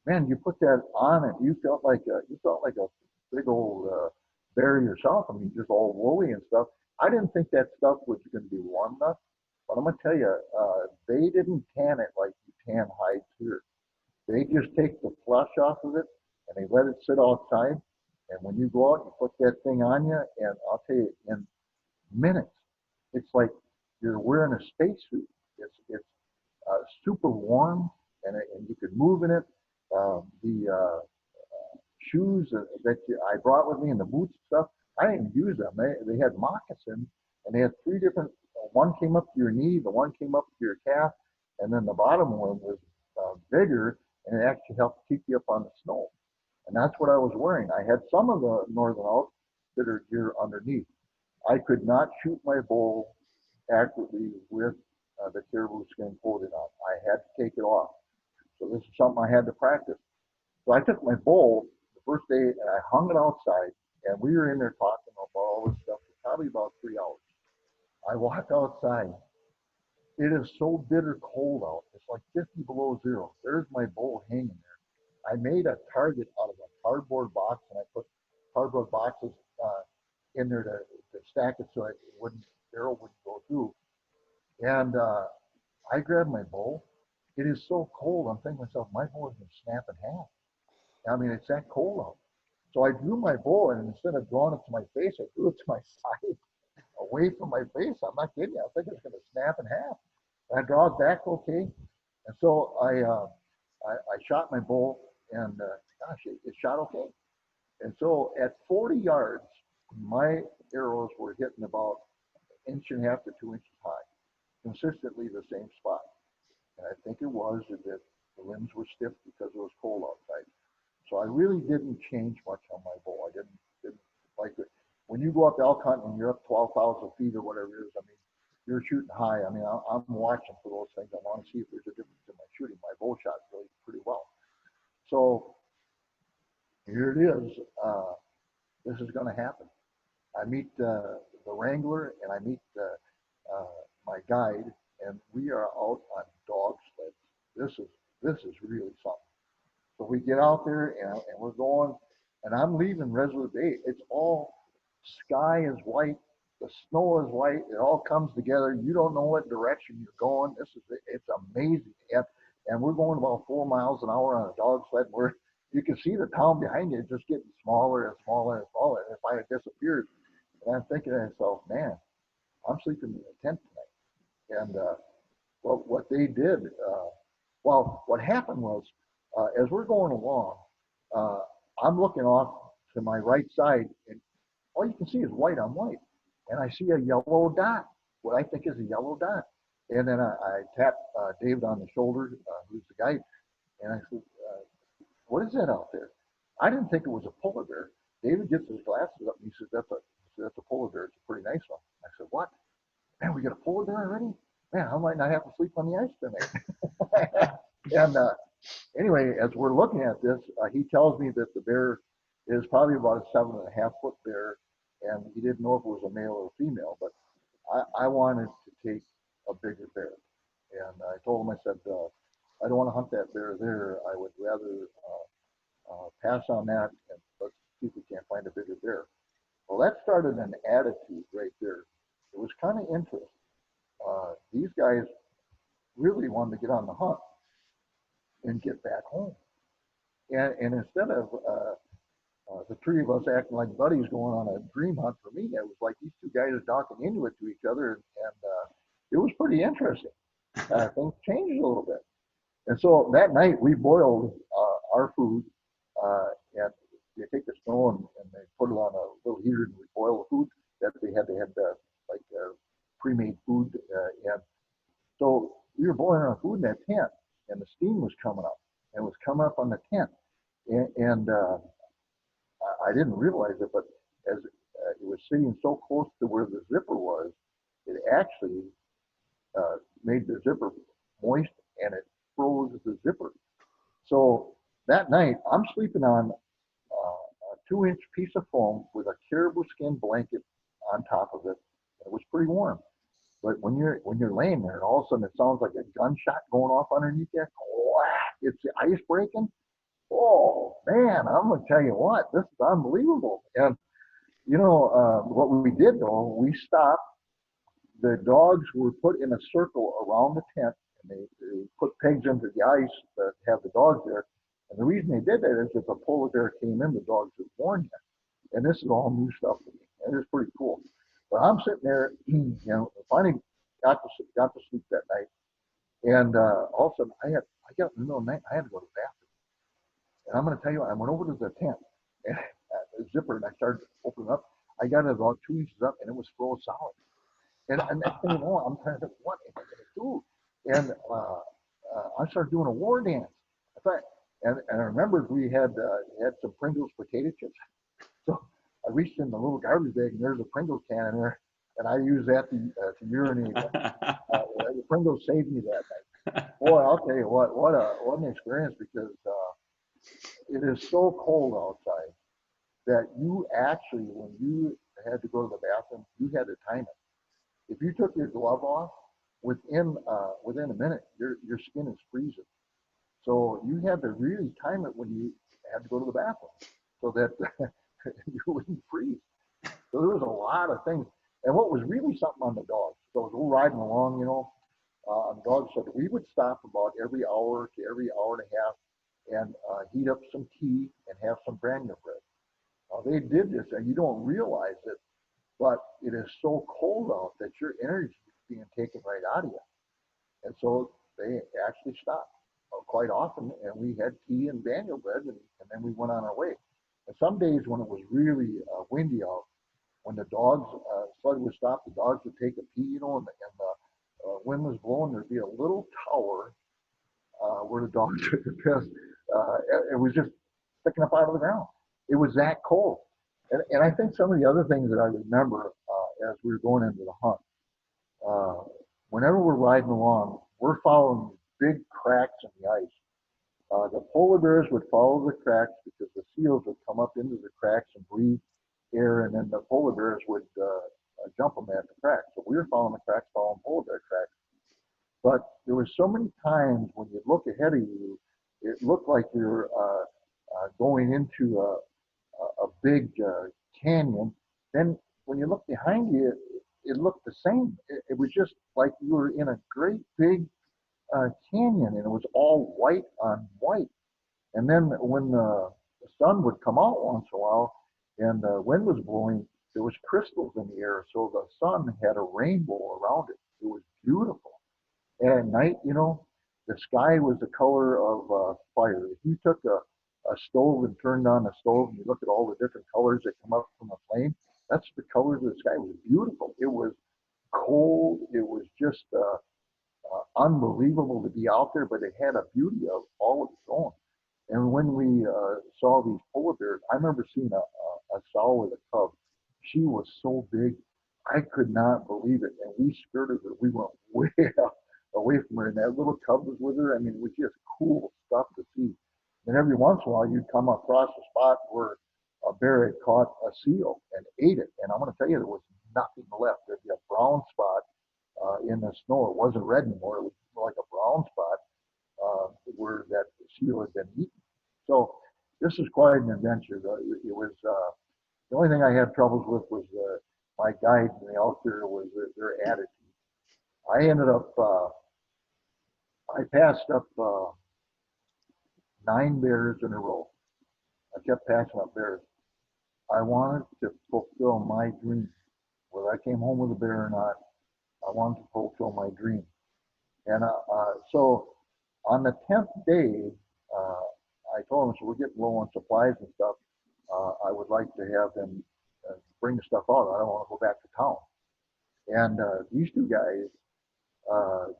man, you put that on and you felt like a big old bear yourself. I mean, just all woolly and stuff. I didn't think that stuff was going to be warm enough. But I'm going to tell you, they didn't tan it like you tan hides here. They just take the flesh off of it and they let it sit outside. And when you go out, you put that thing on you, and I'll tell you, in minutes, it's like you're wearing a spacesuit. It's super warm, and you could move in it. The shoes that I brought with me and the boots and stuff, I didn't use them. They had moccasins, and they had 3 different. One came up to your knee, the one came up to your calf, and then the bottom one was bigger, and it actually helped keep you up on the snow. And that's what I was wearing. I had some of the Northern Outfitter gear underneath. I could not shoot my bow accurately with the caribou skin coated on. I had to take it off. So this is something I had to practice. So I took my bow the first day and I hung it outside, and we were in there talking about all this stuff for probably about 3 hours. I walk outside. It is so bitter cold out. It's like 50 below zero. There's my bow hanging there. I made a target out of a cardboard box, and I put cardboard boxes in there to stack it so the arrow wouldn't go through. And I grabbed my bow, it is so cold. I'm thinking to myself, my bow is going to snap in half. I mean, it's that cold out. So I drew my bow, and instead of drawing it to my face, I drew it to my side, away from my face. I'm not kidding you. I think it's going to snap in half. And I draw it back okay. And so I shot my bow, and gosh, it shot okay. And so at 40 yards, my arrows were hitting about an inch and a half to 2 inches high, consistently the same spot. And I think it was that the limbs were stiff because it was cold outside. So I really didn't change much on my bow. I didn't like it. When you go up elk hunting and you're up 12,000 feet or whatever it is, I mean, you're shooting high. I mean, I'm watching for those things. I want to see if there's a difference in my shooting. My bow shot really pretty well. So here it is. This is going to happen. I meet the wrangler and I meet my guide, and we are out on dog sleds. This is really something. So we get out there and we're going, and I'm leaving Resolute Bay. It's all sky is white, the snow is white. It all comes together. You don't know what direction you're going. It's amazing. And we're going about 4 miles an hour on a dog sled. Where you can see the town behind you just getting smaller and smaller and smaller. And it finally disappears. And I'm thinking to myself, man, I'm sleeping in a tent tonight. And what they did, well, what happened was, as we're going along, uh, I'm looking off to my right side, and all you can see is white on white. And I see a yellow dot, what I think is a yellow dot. And then I tap David on the shoulder, who's the guide, and I said, what is that out there? I didn't think it was a polar bear. David gets his glasses up and he says, that's a polar bear. It's a pretty nice one. I said, what? Man, we got a polar bear already? Man, I might not have to sleep on the ice tonight. And anyway, as we're looking at this, he tells me that the bear is probably about a 7.5 foot bear, and he didn't know if it was a male or a female, but I wanted to take a bigger bear. And I told him, I said, I don't want to hunt that bear there. I would rather pass on that and let's see if we can't find a bigger bear. Well, that started an attitude right there. It was kind of interesting. These guys really wanted to get on the hunt and get back home. And instead of the three of us acting like buddies going on a dream hunt, for me, it was like these two guys are talking Inuit to each other, and it was pretty interesting. Things changed a little bit. And so that night we boiled our food, and they take the snow and they put it on a little heater and we boil the food that they had. They had like pre-made food, and so we were boiling our food in that tent, and the steam was coming up, and it was coming up on the tent, and I didn't realize it, but as it was sitting so close to where the zipper was, it actually made the zipper moist and it froze the zipper. So that night, I'm sleeping on a 2 inch piece of foam with a caribou skin blanket on top of it. It was pretty warm. But when you're laying there, and all of a sudden it sounds like a gunshot going off underneath there. It's the ice breaking. Oh man, I'm gonna tell you what, this is unbelievable. And what we did though, we stopped. The dogs were put in a circle around the tent, and they put pegs into the ice to have the dogs there. And the reason they did that is if a polar bear came in, the dogs would warn you. And this is all new stuff to me. And it's pretty cool. But I'm sitting there, finally got to sleep that night. And all of a sudden, I got in the middle of the night, I had to go to the bathroom. And I'm going to tell you, I went over to the tent, and the zipper, and I started opening up. I got it about 2 inches up, and it was full of solid. And next thing you know, I'm trying to think, what am I going to do? And I started doing a war dance. I thought, and I remembered we had some Pringles potato chips. So I reached in the little garbage bag, and there's a Pringles can in there, and I used that to urinate. The Pringles saved me that night. Boy, I'll tell you what an experience, because it is so cold outside that you actually, when you had to go to the bathroom, you had to time it. If you took your glove off, within a minute, your skin is freezing. So you had to really time it when you had to go to the bathroom, so that you wouldn't freeze. So there was a lot of things. And what was really something on the dogs, so we're riding along, on dog shelter, we would stop about every hour to every hour and a half and heat up some tea and have some Brandon bread. They did this, and you don't realize it, but it is so cold out that your energy is being taken right out of you. And so they actually stopped quite often, and we had tea and Daniel bread, and then we went on our way. And some days when it was really windy out, when the dogs, sled would stop, the dogs would take a pee, and the wind was blowing, there'd be a little tower where the dogs took a piss. It was just sticking up out of the ground. It was that cold. And I think some of the other things that I remember as we were going into the hunt, uh, whenever we're riding along, we're following big cracks in the ice. The polar bears would follow the cracks because the seals would come up into the cracks and breathe air, and then the polar bears would jump them at the cracks. So we were following the cracks, following polar bear tracks. But there were so many times when you look ahead of you, it looked like you're going into a big canyon. Then when you look behind you, it looked the same. It was just like you were in a great big canyon, and it was all white on white. And then when the sun would come out once in a while and the wind was blowing, there was crystals in the air, so the sun had a rainbow around it. It was beautiful. And at night, the sky was the color of fire. If you took a stove and turned on the stove and you look at all the different colors that come up from the flame, that's the colors of the sky. It was beautiful. It was cold. It was just unbelievable to be out there, but it had a beauty of all of its own. And when we saw these polar bears, I remember seeing a sow with a cub. She was so big, I could not believe it. And we skirted her. We went way up, away from her, and that little cub was with her. I mean, it was just cool stuff to see. And every once in a while, you'd come across a spot where a bear had caught a seal and ate it. And I'm going to tell you, there was nothing left. There'd be a brown spot in the snow. It wasn't red anymore. It was like a brown spot where that seal had been eaten. So this is quite an adventure. It was the only thing I had troubles with was my guides and the outfitter was their attitude. I ended up I passed up 9 bears in a row. I kept passing up bears. I wanted to fulfill my dream. Whether I came home with a bear or not, I wanted to fulfill my dream. And so on the 10th day, I told them, so we're getting low on supplies and stuff. I would like to have them bring the stuff out. I don't want to go back to town. And these two guys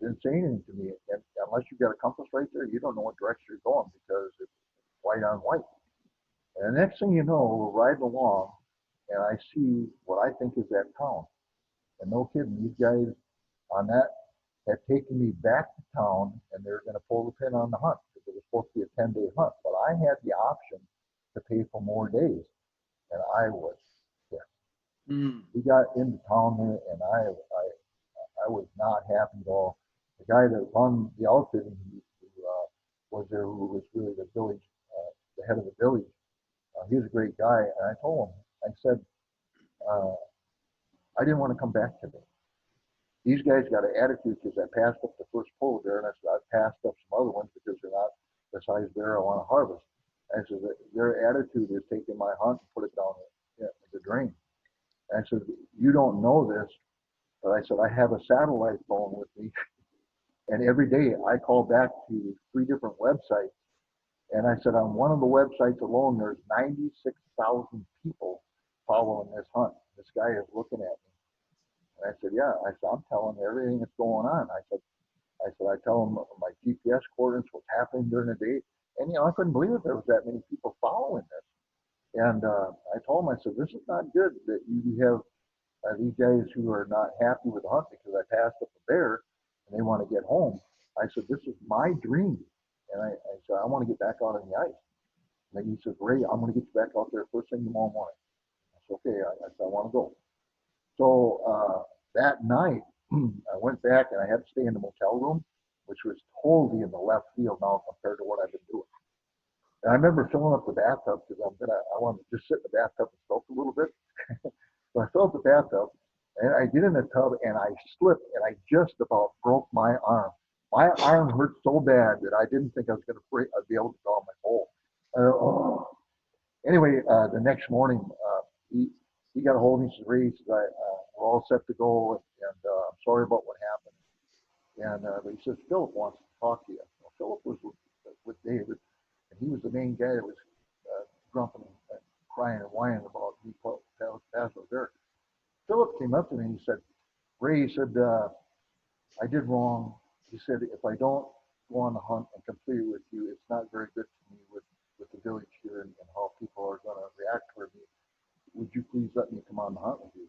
didn't say anything to me. And unless you've got a compass right there, you don't know what direction you're going because it's white on white. And the next thing you know, we're riding along, and I see what I think is that town. And no kidding, these guys on that had taken me back to town, and they were going to pull the pin on the hunt because it was supposed to be a 10-day hunt. But I had the option to pay for more days, and I was pissed. We got into town there, and I was not happy at all. The guy that run the outfit, who was there, who was really the village, the head of the village, he was a great guy. And I told him, I said, I didn't want to come back today. These guys got an attitude because I passed up the first polar bear, and I said, I passed up some other ones because they're not the size bear I want to harvest. And I said, their attitude is taking my hunt and put it down the drain. And I said, you don't know this, but I said, I have a satellite phone with me. And every day I call back to 3 different websites. And I said, on one of the websites alone, there's 96,000 people following this hunt. This guy is looking at me. And I said, yeah. I said, I'm telling him everything that's going on. I tell him my GPS coordinates, what's happening during the day. And, I couldn't believe it. There was that many people following this. And I told him, I said, this is not good that you have these guys who are not happy with the hunt because I passed up a bear and they want to get home. I said, this is my dream. And I said, I want to get back out on the ice. And he says, Ray, I'm going to get you back out there first thing tomorrow morning. I said, okay. I said, I want to go. So that night, I went back and I had to stay in the motel room, which was totally in the left field now compared to what I've been doing. And I remember filling up the bathtub because I wanted to just sit in the bathtub and soak a little bit. So I filled up the bathtub, And I get in the tub and I slipped and I just about broke my arm. My arm hurt so bad that I didn't think I was going to break. I'd be able to draw my hole. Oh. Anyway, the next morning, he got a hold of me. He says, "Ray, we're all set to go, and I'm sorry about what happened." And but he says, "Philip wants to talk to you." Well, Philip was with David, and he was the main guy that was grumping and crying and whining about me passing there. Philip came up to me and he said, "Ray," he said, "I did wrong." He said, "If I don't go on the hunt and complete it with you, it's not very good for me with the village here and how people are going to react toward me. Would you please let me come on the hunt with you?"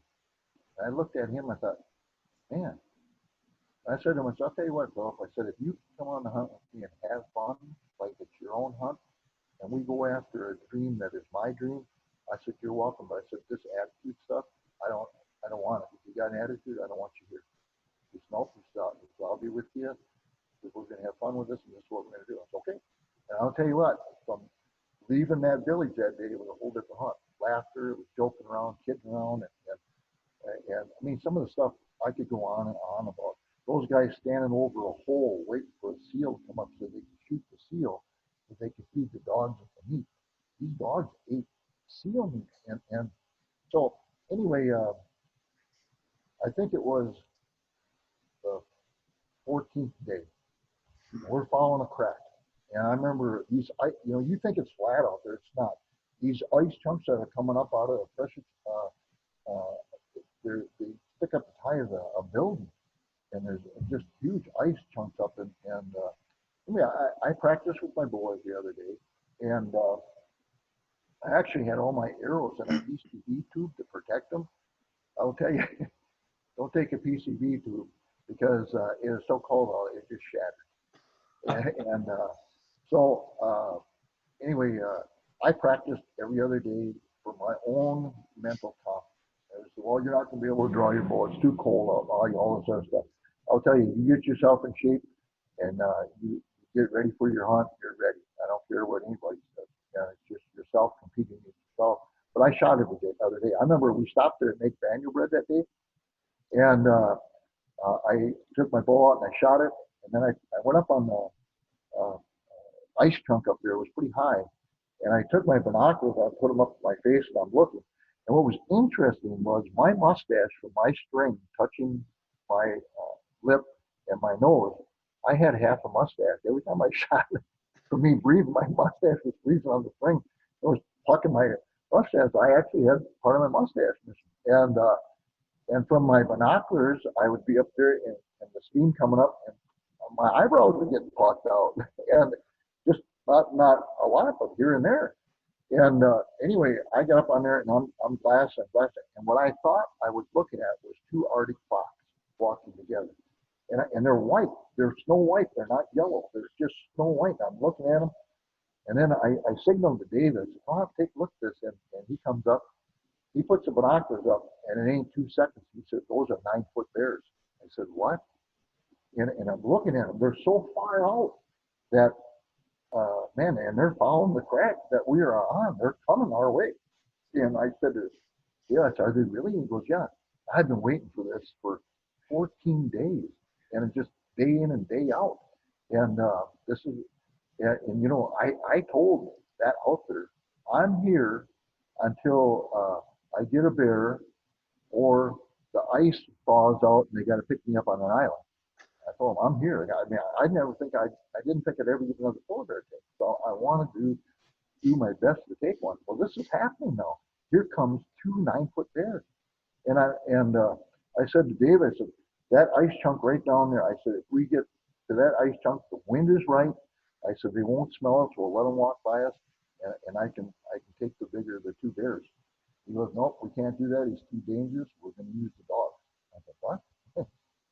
And I looked at him. I thought, man. I said to him, "I'll tell you what, Philip." I said, "If you come on the hunt with me and have fun, like it's your own hunt, and we go after a dream that is my dream," I said, "you're welcome." But I said, "This attitude stuff, I don't, I don't want it. If you got an attitude, I don't want you here. Just no, I'll be with you. We're going to have fun with this, and this is what we're going to do." I said, "Okay." And I'll tell you what, from leaving that village that day, it was a whole different hunt. Laughter, it was joking around, kidding around, and I mean, some of the stuff I could go on and on about. Those guys standing over a hole waiting for a seal to come up so they could shoot the seal, so they could feed the dogs with the meat. These dogs ate seal meat, and so anyway, I think it was the 14th day. We're following a crack, and I remember these. You think it's flat out there, it's not. These ice chunks that are coming up out of the pressure, they stick up as high as a building, and there's just huge ice chunks up. I mean, I practiced with my boys the other day, and I actually had all my arrows in a PCB tube to protect them. I'll tell you, don't take a PCB tube because it is so cold out, it just shattered. Anyway, I practiced every other day for my own mental toughness. I said, "Well, you're not going to be able to draw your bow. It's too cold out, all this other stuff." I'll tell you, you get yourself in shape and you get ready for your hunt, you're ready. I don't care what anybody says. It's just yourself competing with yourself. But I shot it the other day. I remember we stopped there to make banjo bread that day, and I took my bow out and I shot it, and then I went up on the ice chunk up there. It was pretty high, and I took my binoculars, I put them up to my face, and I'm looking. And what was interesting was my mustache from my string touching my lip and my nose. I had half a mustache. Every time I shot it, for me breathing, my mustache was freezing on the string. It was plucking my mustache. I actually had part of my mustache missing. And from my binoculars, I would be up there and the steam coming up, and my eyebrows were getting plucked out, and just not a lot, but here and there. And anyway, I got up on there and I'm glassing. And what I thought I was looking at was two Arctic fox walking together. And they're white. They're snow white. They're not yellow. They're just snow white. I'm looking at them. And then I signaled to David, "I'll have to take a look at this." And he comes up. He puts the binoculars up, and it ain't 2 seconds. He said, "Those are 9-foot bears." I said, "What?" And I'm looking at them. They're so far out that man, and they're following the crack that we are on. They're coming our way. And I said, "Yeah, are they really?" And he goes, "Yeah, I've been waiting for this for 14 days, and it's just day in and day out." And this is, and I told that outfitter, "I'm here until I get a bear or the ice thaws out and they got to pick me up on an island." I told him, "I'm here." I mean, I didn't think I'd ever get another polar bear take. So I wanted to do my best to take one. Well, this is happening now. Here comes two 9-foot bears. And I said to Dave, I said, "That ice chunk right down there," I said, "if we get to that ice chunk, the wind is right." I said, "They won't smell us. We'll let them walk by us, and I can take the two bears." He goes, "Nope, we can't do that. He's too dangerous. We're going to use the dogs." I said, "What?"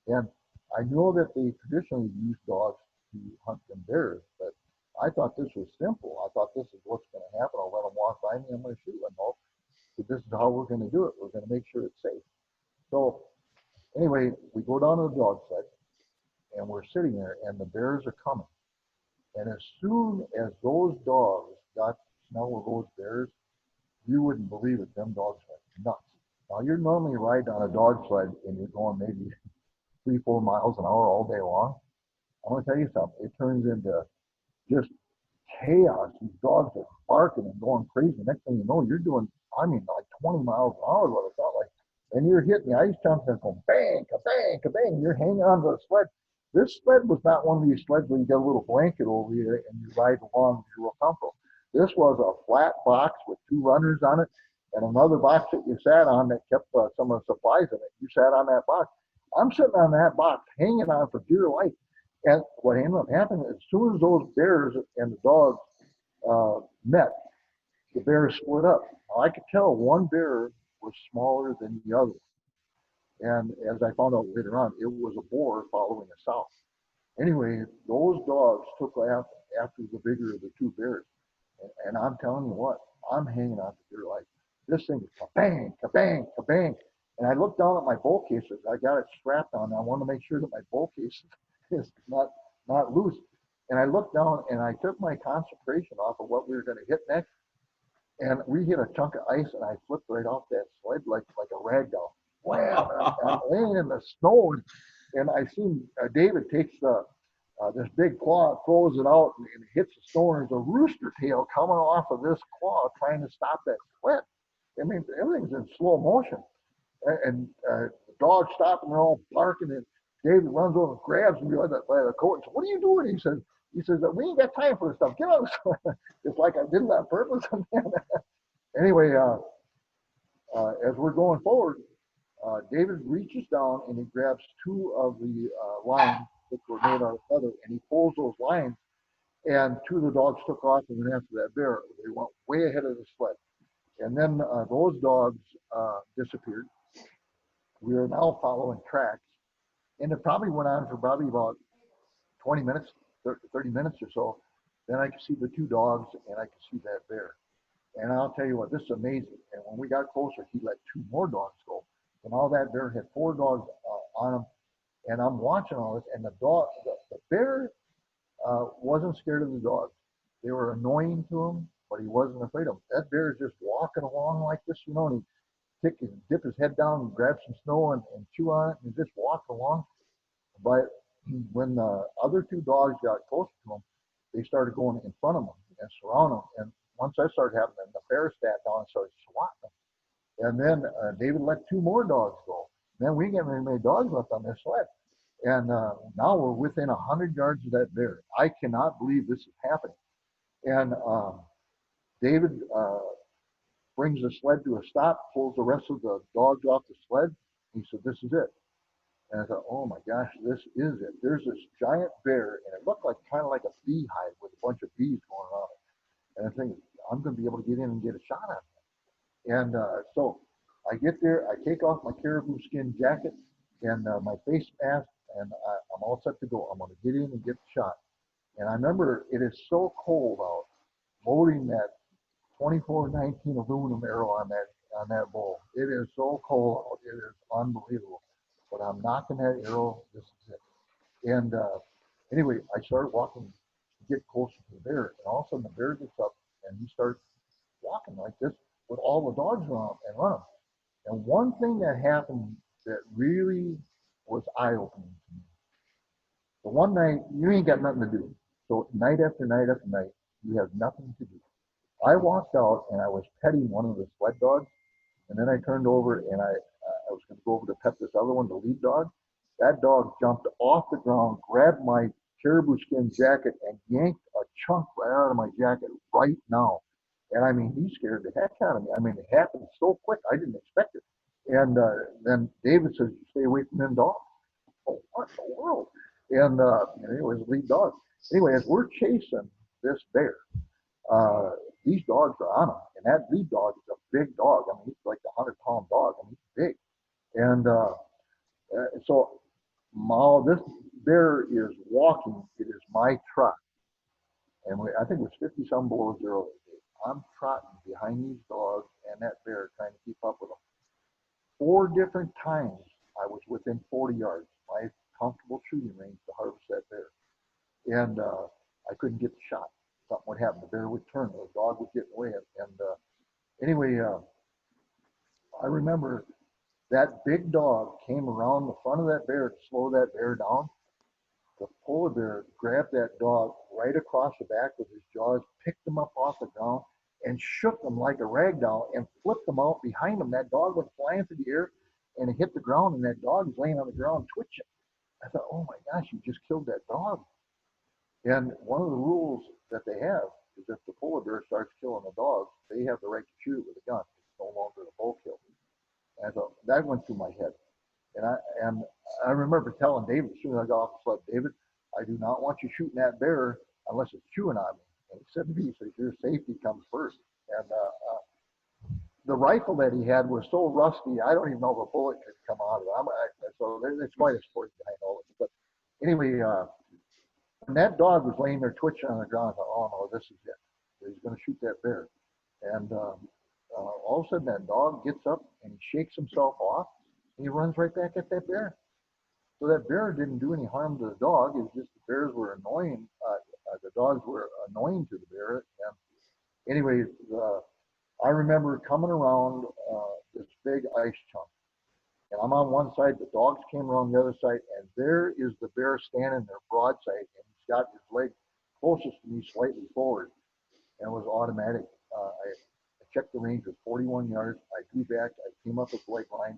And I know that they traditionally use dogs to hunt them bears, but I thought this was simple. I thought, this is what's going to happen. I'll let them walk by me. I'm going to shoot them. No, but this is how we're going to do it. We're going to make sure it's safe. So anyway, we go down to the dog site, and we're sitting there, and the bears are coming. And as soon as those dogs got the smell of those bears, you wouldn't believe it. Them dogs went nuts. Now you're normally riding on a dog sled and you're going maybe 3, 4 miles an hour all day long. I'm gonna tell you something. It turns into just chaos. These dogs are barking and going crazy. Next thing you know, you're doing, I mean, like 20 miles an hour, what it felt like. And you're hitting the ice chunks and going bang, ka-bang, ka-bang. You're hanging onto the sled. This sled was not one of these sleds where you get a little blanket over you and you ride along, you're real comfortable. This was a flat box with 2 runners on it and another box that you sat on that kept some of the supplies in it. You sat on that box. I'm sitting on that box, hanging on for dear life. And what ended up happening, as soon as those bears and the dogs met, the bears split up. Now, I could tell one bear was smaller than the other. And as I found out later on, it was a boar following us south. Anyway, those dogs took after the bigger of the two bears. And I'm telling you what, I'm hanging on to dear life. This thing is ka-bang, ka-bang, ka-bang. And I looked down at my bowl cases. I got it strapped on. I wanted to make sure that my bowl case is not loose. And I looked down and I took my concentration off of what we were going to hit next. And we hit a chunk of ice and I flipped right off that sled like a rag doll. Wham! I'm laying in the snow and I seen David takes this big claw, throws it out and hits the snow and there's a rooster tail coming off of this claw trying to stop that sled. I mean, everything's in slow motion. And the dogs stop and they're all barking and David runs over and grabs me by the coat and says, "What are you doing?" He says, "We ain't got time for this stuff. Get on." It's like I did it on purpose. Anyway, as we're going forward, David reaches down and he grabs two of the lines which were made out of feather and he pulls those lines and two of the dogs took off and went after that bear. They went way ahead of the sled. And then those dogs disappeared. We are now following tracks. And it probably went on for probably about 20 minutes, 30 minutes or so. Then I could see the two dogs and I could see that bear. And I'll tell you what, this is amazing. And when we got closer, he let two more dogs go. And all that bear had four dogs on him. And I'm watching all this, and the bear wasn't scared of the dogs. They were annoying to him, but he wasn't afraid of them. That bear is just walking along like this, and he'd dip his head down and grab some snow and chew on it and just walk along. But when the other two dogs got closer to him, they started going in front of him and surround him. And once that started happening, the bear sat down and started swatting them. And then David let two more dogs go. Then we get very many dogs left on this sled. And now we're within 100 yards of that bear. I cannot believe this is happening. And David brings the sled to a stop, pulls the rest of the dogs off the sled. He said, "This is it." And I thought, "Oh my gosh, this is it." There's this giant bear, and it looked like kind of like a beehive with a bunch of bees going on it. And I think, I'm going to be able to get in and get a shot on it. And so I get there, I take off my caribou skin jacket and my face mask, and I'm all set to go. I'm going to get in and get the shot. And I remember it is so cold out, loading that 24-19 aluminum arrow on that bow. It is so cold out. It is unbelievable. But I'm knocking that arrow. This is it. And anyway, I started walking to get closer to the bear. And all of a sudden the bear gets up and he starts walking like this with all the dogs around and running. And one thing that happened that really was eye-opening to me. The one night, you ain't got nothing to do. So night after night after night, you have nothing to do. I walked out and I was petting one of the sled dogs. And then I turned over and I was going to go over to pet this other one, the lead dog. That dog jumped off the ground, grabbed my caribou skin jacket and yanked a chunk right out of my jacket right now. And I mean, he scared the heck out of me. I mean, it happened so quick, I didn't expect it. And then David says, "Stay away from them dogs." Oh, what in the world? And it was the lead dog. Anyway, as we're chasing this bear, these dogs are on him. And that lead dog is a big dog. I mean, he's like a 100-pound dog. I mean, he's big. And so this bear is walking. It is my trot. And I think it was 50-some below zero. I'm trotting behind these dogs and that bear trying to keep up with them. 4 different times I was within 40 yards, my comfortable shooting range to harvest that bear. And I couldn't get the shot. Something would happen. The bear would turn. The dog would get away. And anyway, I remember That big dog came around the front of that bear to slow that bear down. The polar bear grabbed that dog right across the back with his jaws, picked him up off the ground, and shook him like a rag doll and flipped him out behind him. That dog went flying through the air and it hit the ground, and that dog was laying on the ground twitching. I thought, oh my gosh, you just killed that dog. And one of the rules that they have is if the polar bear starts killing a dog, they have the right to shoot it with a gun. It's no longer a bull kill. And so that went through my head. And I remember telling David as soon as I got off the sled, David, I do not want you shooting that bear unless it's chewing on me. And he said to me, he said, your safety comes first. And the rifle that he had was so rusty, I don't even know if a bullet could come out of it. So there's quite a story behind all of it. But anyway, when that dog was laying there twitching on the ground, I thought, oh no, this is it. He's going to shoot that bear. And all of a sudden, that dog gets up and he shakes himself off, and he runs right back at that bear. So that bear didn't do any harm to the dog. It was just the bears were annoying. The dogs were annoying to the bear. And anyway, I remember coming around this big ice chunk, and I'm on one side. The dogs came around the other side, and there is the bear standing there broadside, and he's got his leg closest to me, slightly forward, and it was automatic. I checked the range with 41 yards. I drew back. I came up with leg line.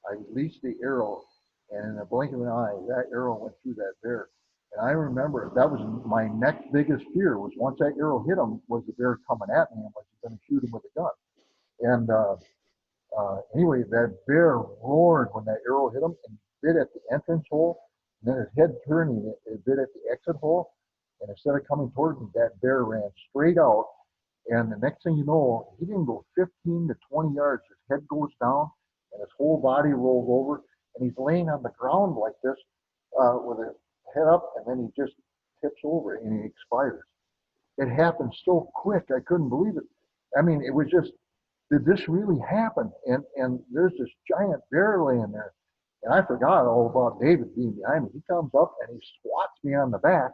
I released the arrow, and in a blink of an eye, that arrow went through that bear. And I remember that was my next biggest fear was once that arrow hit him, was the bear coming at me and was he going to shoot him with a gun? And anyway, that bear roared when that arrow hit him and bit at the entrance hole. And then his head turned and it bit at the exit hole. And instead of coming towards me, that bear ran straight out. And the next thing you know, he didn't go 15 to 20 yards. His head goes down and his whole body rolls over. And he's laying on the ground like this with his head up, and then he just tips over and he expires. It happened so quick, I couldn't believe it. I mean, it was just, did this really happen? And there's this giant bear laying there. And I forgot all about David being behind me. He comes up and he swats me on the back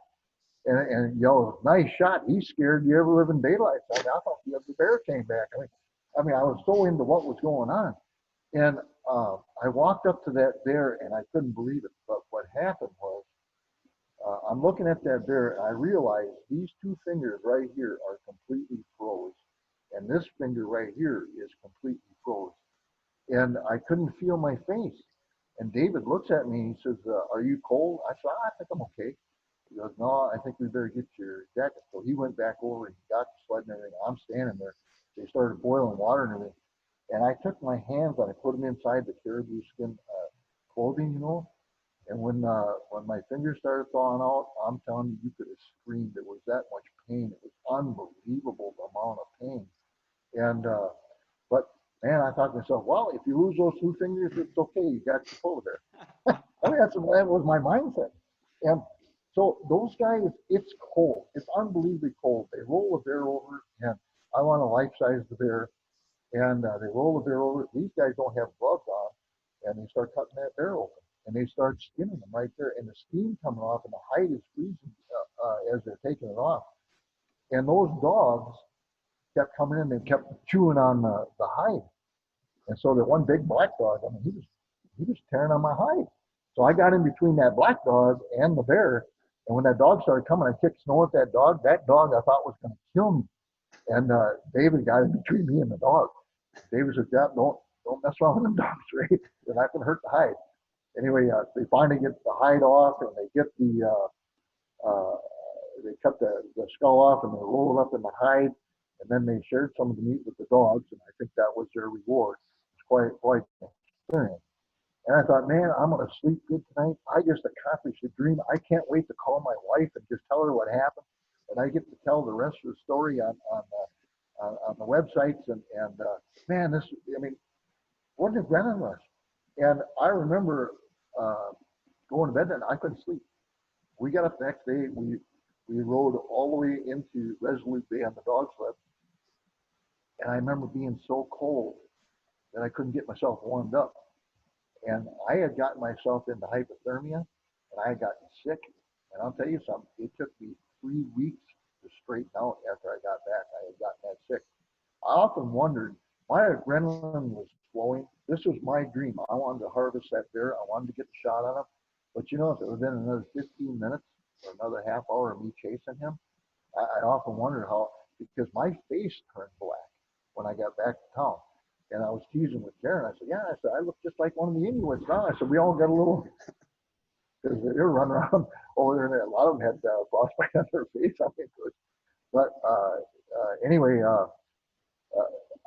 and yells, nice shot. He scared the ever living daylights out of me. I thought the bear came back. I mean, I was so into what was going on. And I walked up to that bear and I couldn't believe it. But what happened was, I'm looking at that bear and I realized these two fingers right here are completely froze. And this finger right here is completely froze. And I couldn't feel my face. And David looks at me and he says, are you cold? I said, I think I'm okay. He goes, no, I think we better get your jacket. So he went back over and he got the sled and everything. I'm standing there. They started boiling water and everything. And I took my hands and I put them inside the caribou skin clothing, you know. And when my fingers started thawing out, I'm telling you, you could have screamed. It was that much pain. It was unbelievable the amount of pain. And but man, I thought to myself, well, if you lose those two fingers, it's okay. You got your polar bear. I mean, that was my mindset. And so those guys, it's cold. It's unbelievably cold. They roll a bear over, and I want to life size the bear. And they roll the bear over. These guys don't have gloves on, and they start cutting that bear open, and they start skinning them right there, and the steam coming off, and the hide is freezing as they're taking it off. And those dogs kept coming in and kept chewing on the hide, and so the one big black dog, I mean, he was tearing on my hide. So I got in between that black dog and the bear, and when that dog started coming, I kicked snow at that dog. That dog I thought was going to kill me, and David got in between me and the dog. David said, "Don't mess around with them dogs, right? They're not going to hurt the hide." Anyway, they finally get the hide off, and they get they cut the skull off, and they roll it up in the hide, and then they shared some of the meat with the dogs, and I think that was their reward. It's quite an experience. And I thought, man, I'm going to sleep good tonight. I just accomplished a dream. I can't wait to call my wife and just tell her what happened, and I get to tell the rest of the story on the websites, and man, I mean, what an adrenaline rush. And I remember going to bed and I couldn't sleep. We got up the next day, we rode all the way into Resolute Bay on the dog sled, and I remember being so cold that I couldn't get myself warmed up. And I had gotten myself into hypothermia, and I had gotten sick. And I'll tell you something, it took me 3 weeks to straighten out after I got back. I had gotten that sick. I often wondered My adrenaline was flowing. This was my dream. I wanted to harvest that bear. I wanted to get the shot on him. But you know, if it was in another 15 minutes or another half hour of me chasing him, I often wondered how, because my face turned black when I got back to town. And I was teasing with Karen. I said, yeah, I said, I look just like one of the Inuits now. I said, we all got a little, because they were running around over there, and a lot of them had frostbite on their face. I think it was, but anyway,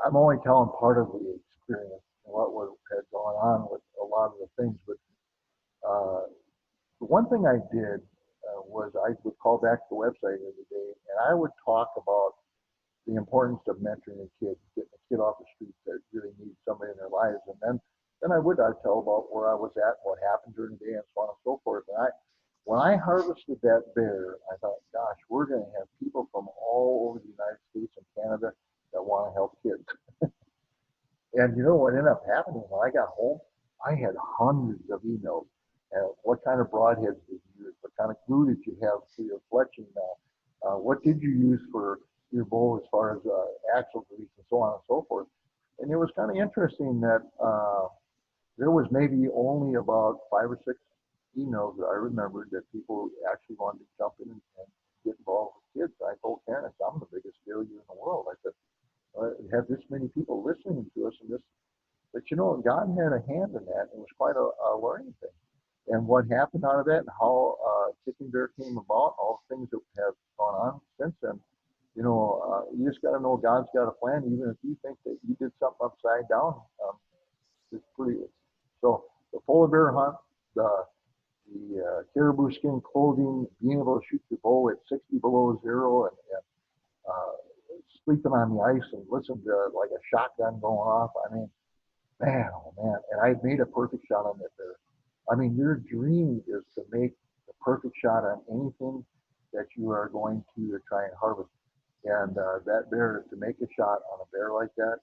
I'm only telling part of the experience and what had gone on with a lot of the things. But uh, the one thing I did was I would call back to the website every day and I would talk about the importance of mentoring a kid, getting a kid off the street that really needs somebody in their lives. And then I'd tell about where I was at, what happened during the day, and so on and so forth. And when I harvested that bear, I thought, gosh, we're going to have people from all over the United States and Canada that want to help kids. And you know what ended up happening when I got home? I had hundreds of emails. What kind of broadheads did you use? What kind of glue did you have for your fletching? What did you use for your bow as far as axle grease and so on and so forth? And it was kind of interesting that there was maybe only about 5 or 6 emails that I remembered that people actually wanted to jump in and get involved with kids. I told Karen, I said, I'm the biggest failure in the world. I said, we have this many people listening to us and this, but you know, God had a hand in that. It was quite a learning thing. And what happened out of that and how Kicking Bear came about, all the things that have gone on since then, you know, you just got to know God's got a plan, even if you think that you did something upside down. It's pretty. So the polar bear hunt, the caribou skin clothing, being able to shoot the bow at 60 below zero, and sleeping on the ice and listen to like a shotgun going off. I mean, man, oh man. And I made a perfect shot on that bear. I mean, your dream is to make the perfect shot on anything that you are going to try and harvest. And that bear, to make a shot on a bear like that,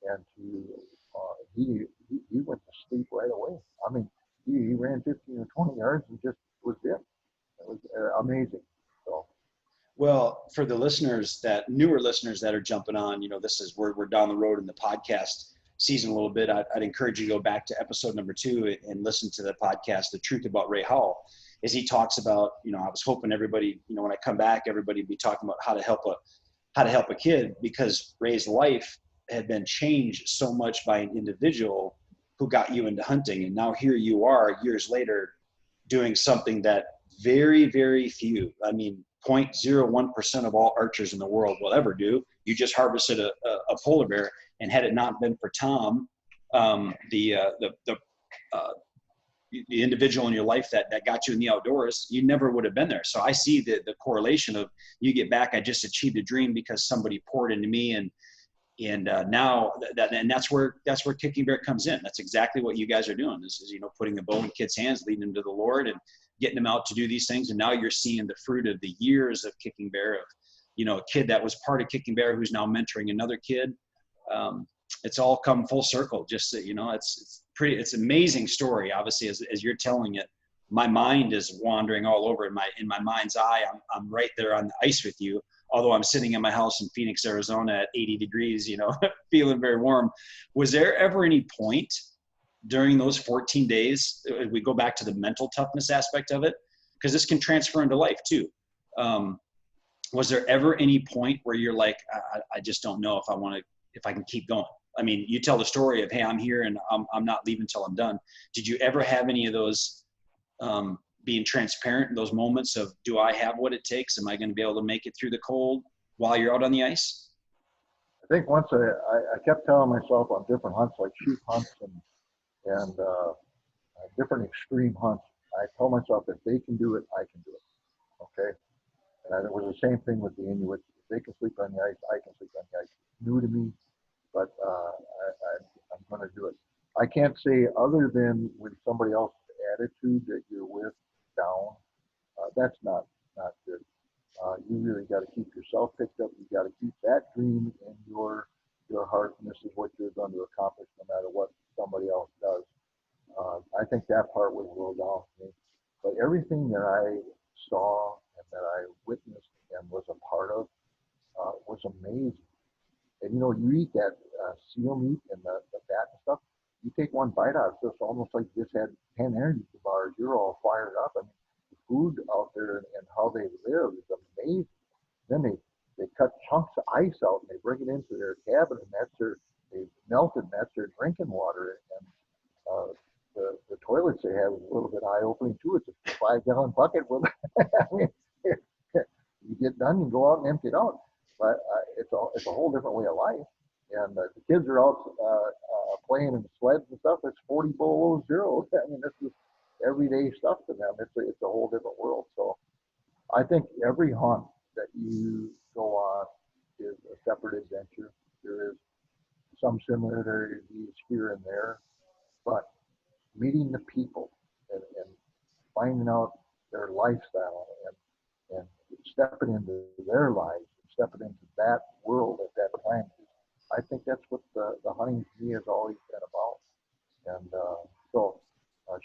and he went to sleep right away. I mean, he ran 15 or 20 yards and just was it. It was amazing. So, Well, for the listeners that newer listeners that are jumping on, you know, this is we're down the road in the podcast season a little bit. I'd encourage you to go back to episode number 2 and listen to the podcast, The Truth About Ray Howell, as he talks about, you know, I was hoping everybody, you know, when I come back, everybody be talking about how to help a kid, because Ray's life had been changed so much by an individual who got you into hunting. And now here you are years later doing something that very, very few, I mean, 0.01% of all archers in the world will ever do. You just harvested a polar bear, and had it not been for Tom, the individual in your life that got you in the outdoors, you never would have been there. So I see the correlation of you get back, I just achieved a dream because somebody poured into me, and now that's where Kicking Bear comes in. That's exactly what you guys are doing. This is, you know, putting the bow in kids' hands, leading them to the Lord, and getting them out to do these things. And now you're seeing the fruit of the years of Kicking Bear, of, you know, a kid that was part of Kicking Bear who's now mentoring another kid. It's all come full circle. Just, you know, it's an amazing story. Obviously, as you're telling it, my mind is wandering all over. In my mind's eye, I'm right there on the ice with you. Although I'm sitting in my house in Phoenix, Arizona at 80 degrees, you know, feeling very warm. Was there ever any point during those 14 days, we go back to the mental toughness aspect of it, because this can transfer into life too. Was there ever any point where you're like, I just don't know if I can keep going? I mean, you tell the story of, hey, I'm here and I'm not leaving till I'm done. Did you ever have any of those being transparent in those moments of, do I have what it takes? Am I going to be able to make it through the cold while you're out on the ice? I think once I kept telling myself on different hunts, like sheep hunts and different extreme hunts, I told myself if they can do it, I can do it. Okay. And it was the same thing with the Inuits. If they can sleep on the ice, I can sleep on the ice. It's new to me, but I'm going to do it. I can't say other than with somebody else's attitude that you're with down. That's not good. You really got to keep yourself picked up. You got to keep that dream in your heart, and this is what you're going to accomplish, no matter what somebody else does. I think that part was a little down for me, but everything that I saw and that I witnessed and was a part of was amazing. And you eat that seal meat and the fat and stuff. You take one bite out, it's almost like you just had 10 energy bars. You're all fired up. I mean, the food out there and how they live is amazing. Then they cut chunks of ice out and they bring it into their cabin, and they melted, and that's their drinking water. And the toilets they have is a little bit eye-opening too. It's a 5-gallon bucket with, I mean, you get done, you go out and empty it out. But it's a whole different way of life. And the kids are out playing in sleds and stuff. It's 40 below zero. I mean, this is everyday stuff to them. It's a whole different world. So I think every hunt that you go on is a separate adventure. There is some similarities here and there, but meeting the people and finding out their lifestyle and stepping into their lives, stepping into that world at that time. I think that's what the hunting to me has always been about. And so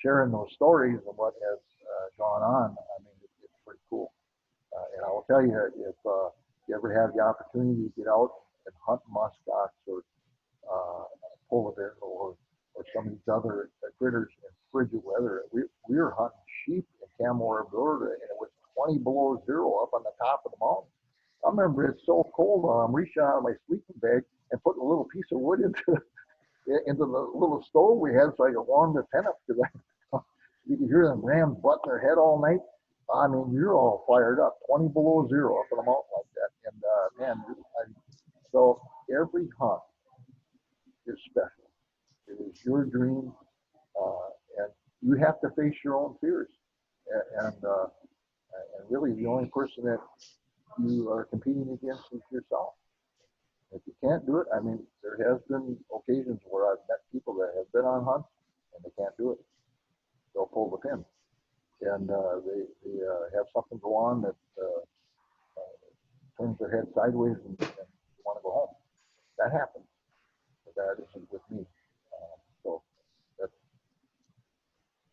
sharing those stories and what has gone on, I mean, it's pretty cool. And I will tell you, if you ever have the opportunity to get out and hunt muskox or polar bear or some of these other critters in frigid weather, we were hunting sheep in Camel, Alberta, and it was 20 below zero up on the top of the mountain. I remember it's so cold, I'm reaching out of my sleeping bag and putting a little piece of wood into the little stove we had so I could warm the tent up, because you could hear them rams butting their head all night. I mean, you're all fired up, 20 below zero up on a mountain like that. And man, so every hunt is special. It is your dream, and you have to face your own fears. And really, the only person that you are competing against is yourself. If you can't do it, I mean, there has been occasions where I've met people that have been on hunts and they can't do it. They'll pull the pin, and they have something go on that turns their head sideways and want to go home. That happens, but that isn't with me. So that's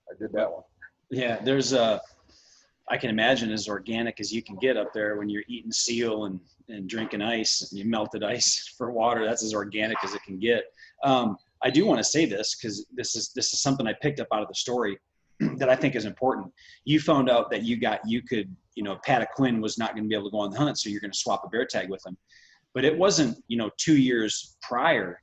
I did that one. Yeah, I can imagine as organic as you can get up there when you're eating seal and drinking ice and you melted ice for water. That's as organic as it can get. I do want to say this because this is something I picked up out of the story that I think is important. You found out that Pat Quinn was not going to be able to go on the hunt, so you're going to swap a bear tag with him. But it wasn't, 2 years prior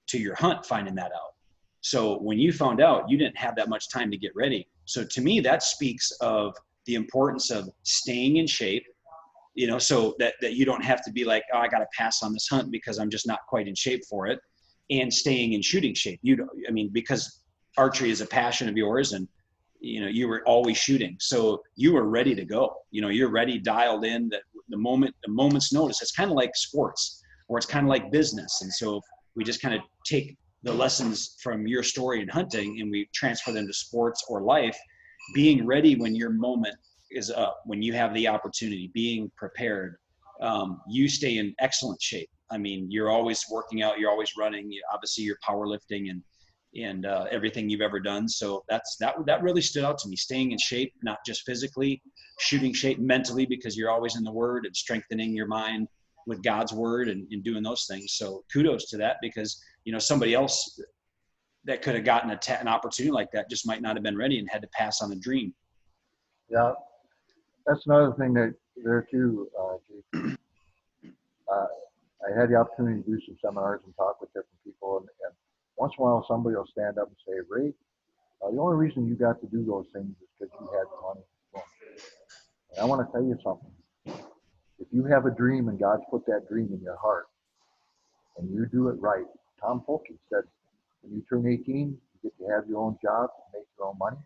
to your hunt finding that out. So when you found out, you didn't have that much time to get ready. So to me, that speaks of the importance of staying in shape, so that you don't have to be like, oh, I got to pass on this hunt because I'm just not quite in shape for it, and staying in shooting shape. Because archery is a passion of yours, and you were always shooting, so you were ready to go. You're ready, dialed in. That the moment's notice. It's kind of like sports, or it's kind of like business. And so we just kind of take the lessons from your story in hunting and we transfer them to sports or life. Being ready when your moment is up, when you have the opportunity, being prepared. You stay in excellent shape. I mean, you're always working out, you're always running. Obviously, you're powerlifting and everything you've ever done. So that really stood out to me. Staying in shape, not just physically, shooting shape mentally, because you're always in the Word and strengthening your mind with God's Word and doing those things. So kudos to that, because somebody else that could have gotten an opportunity like that just might not have been ready and had to pass on a dream. Yeah, that's another thing that there too, Jake. I had the opportunity to do some seminars and talk with different people, and once in a while somebody will stand up and say, Ray, the only reason you got to do those things is because you had the money. And I want to tell you something. If you have a dream and God's put that dream in your heart and you do it right, Tom Folke said, when you turn 18, you get to have your own job, make your own money.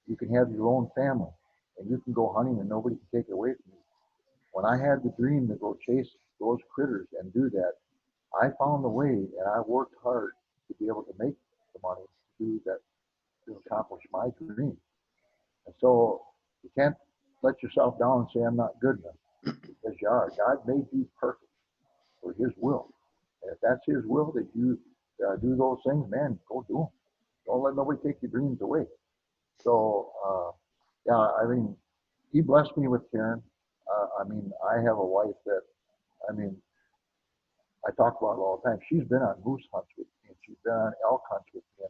You can have your own family, and you can go hunting and nobody can take it away from you. When I had the dream to go chase those critters and do that, I found a way, and I worked hard to be able to make the money to do that, to accomplish my dream. And so you can't let yourself down and say, I'm not good enough, because you are. God made you perfect for His will. And if that's His will that you do those things, man, go do them. Don't let nobody take your dreams away. So, yeah, I mean, He blessed me with Karen. I mean, I have a wife that, I mean, I talk about it all the time. She's been on moose hunts with me, and she's been on elk hunts with me,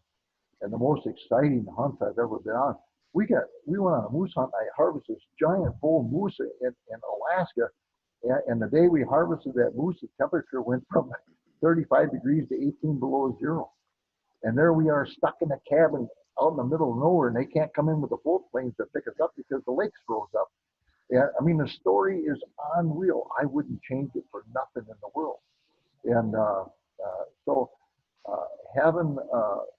and the most exciting hunts I've ever been on. We went on a moose hunt. I harvested this giant bull moose in Alaska, and the day we harvested that moose, the temperature went from 35 degrees to 18 below zero. And there we are stuck in a cabin out in the middle of nowhere, and they can't come in with the float planes to pick us up because the lake's froze up. Yeah, I mean, the story is unreal. I wouldn't change it for nothing in the world. And so having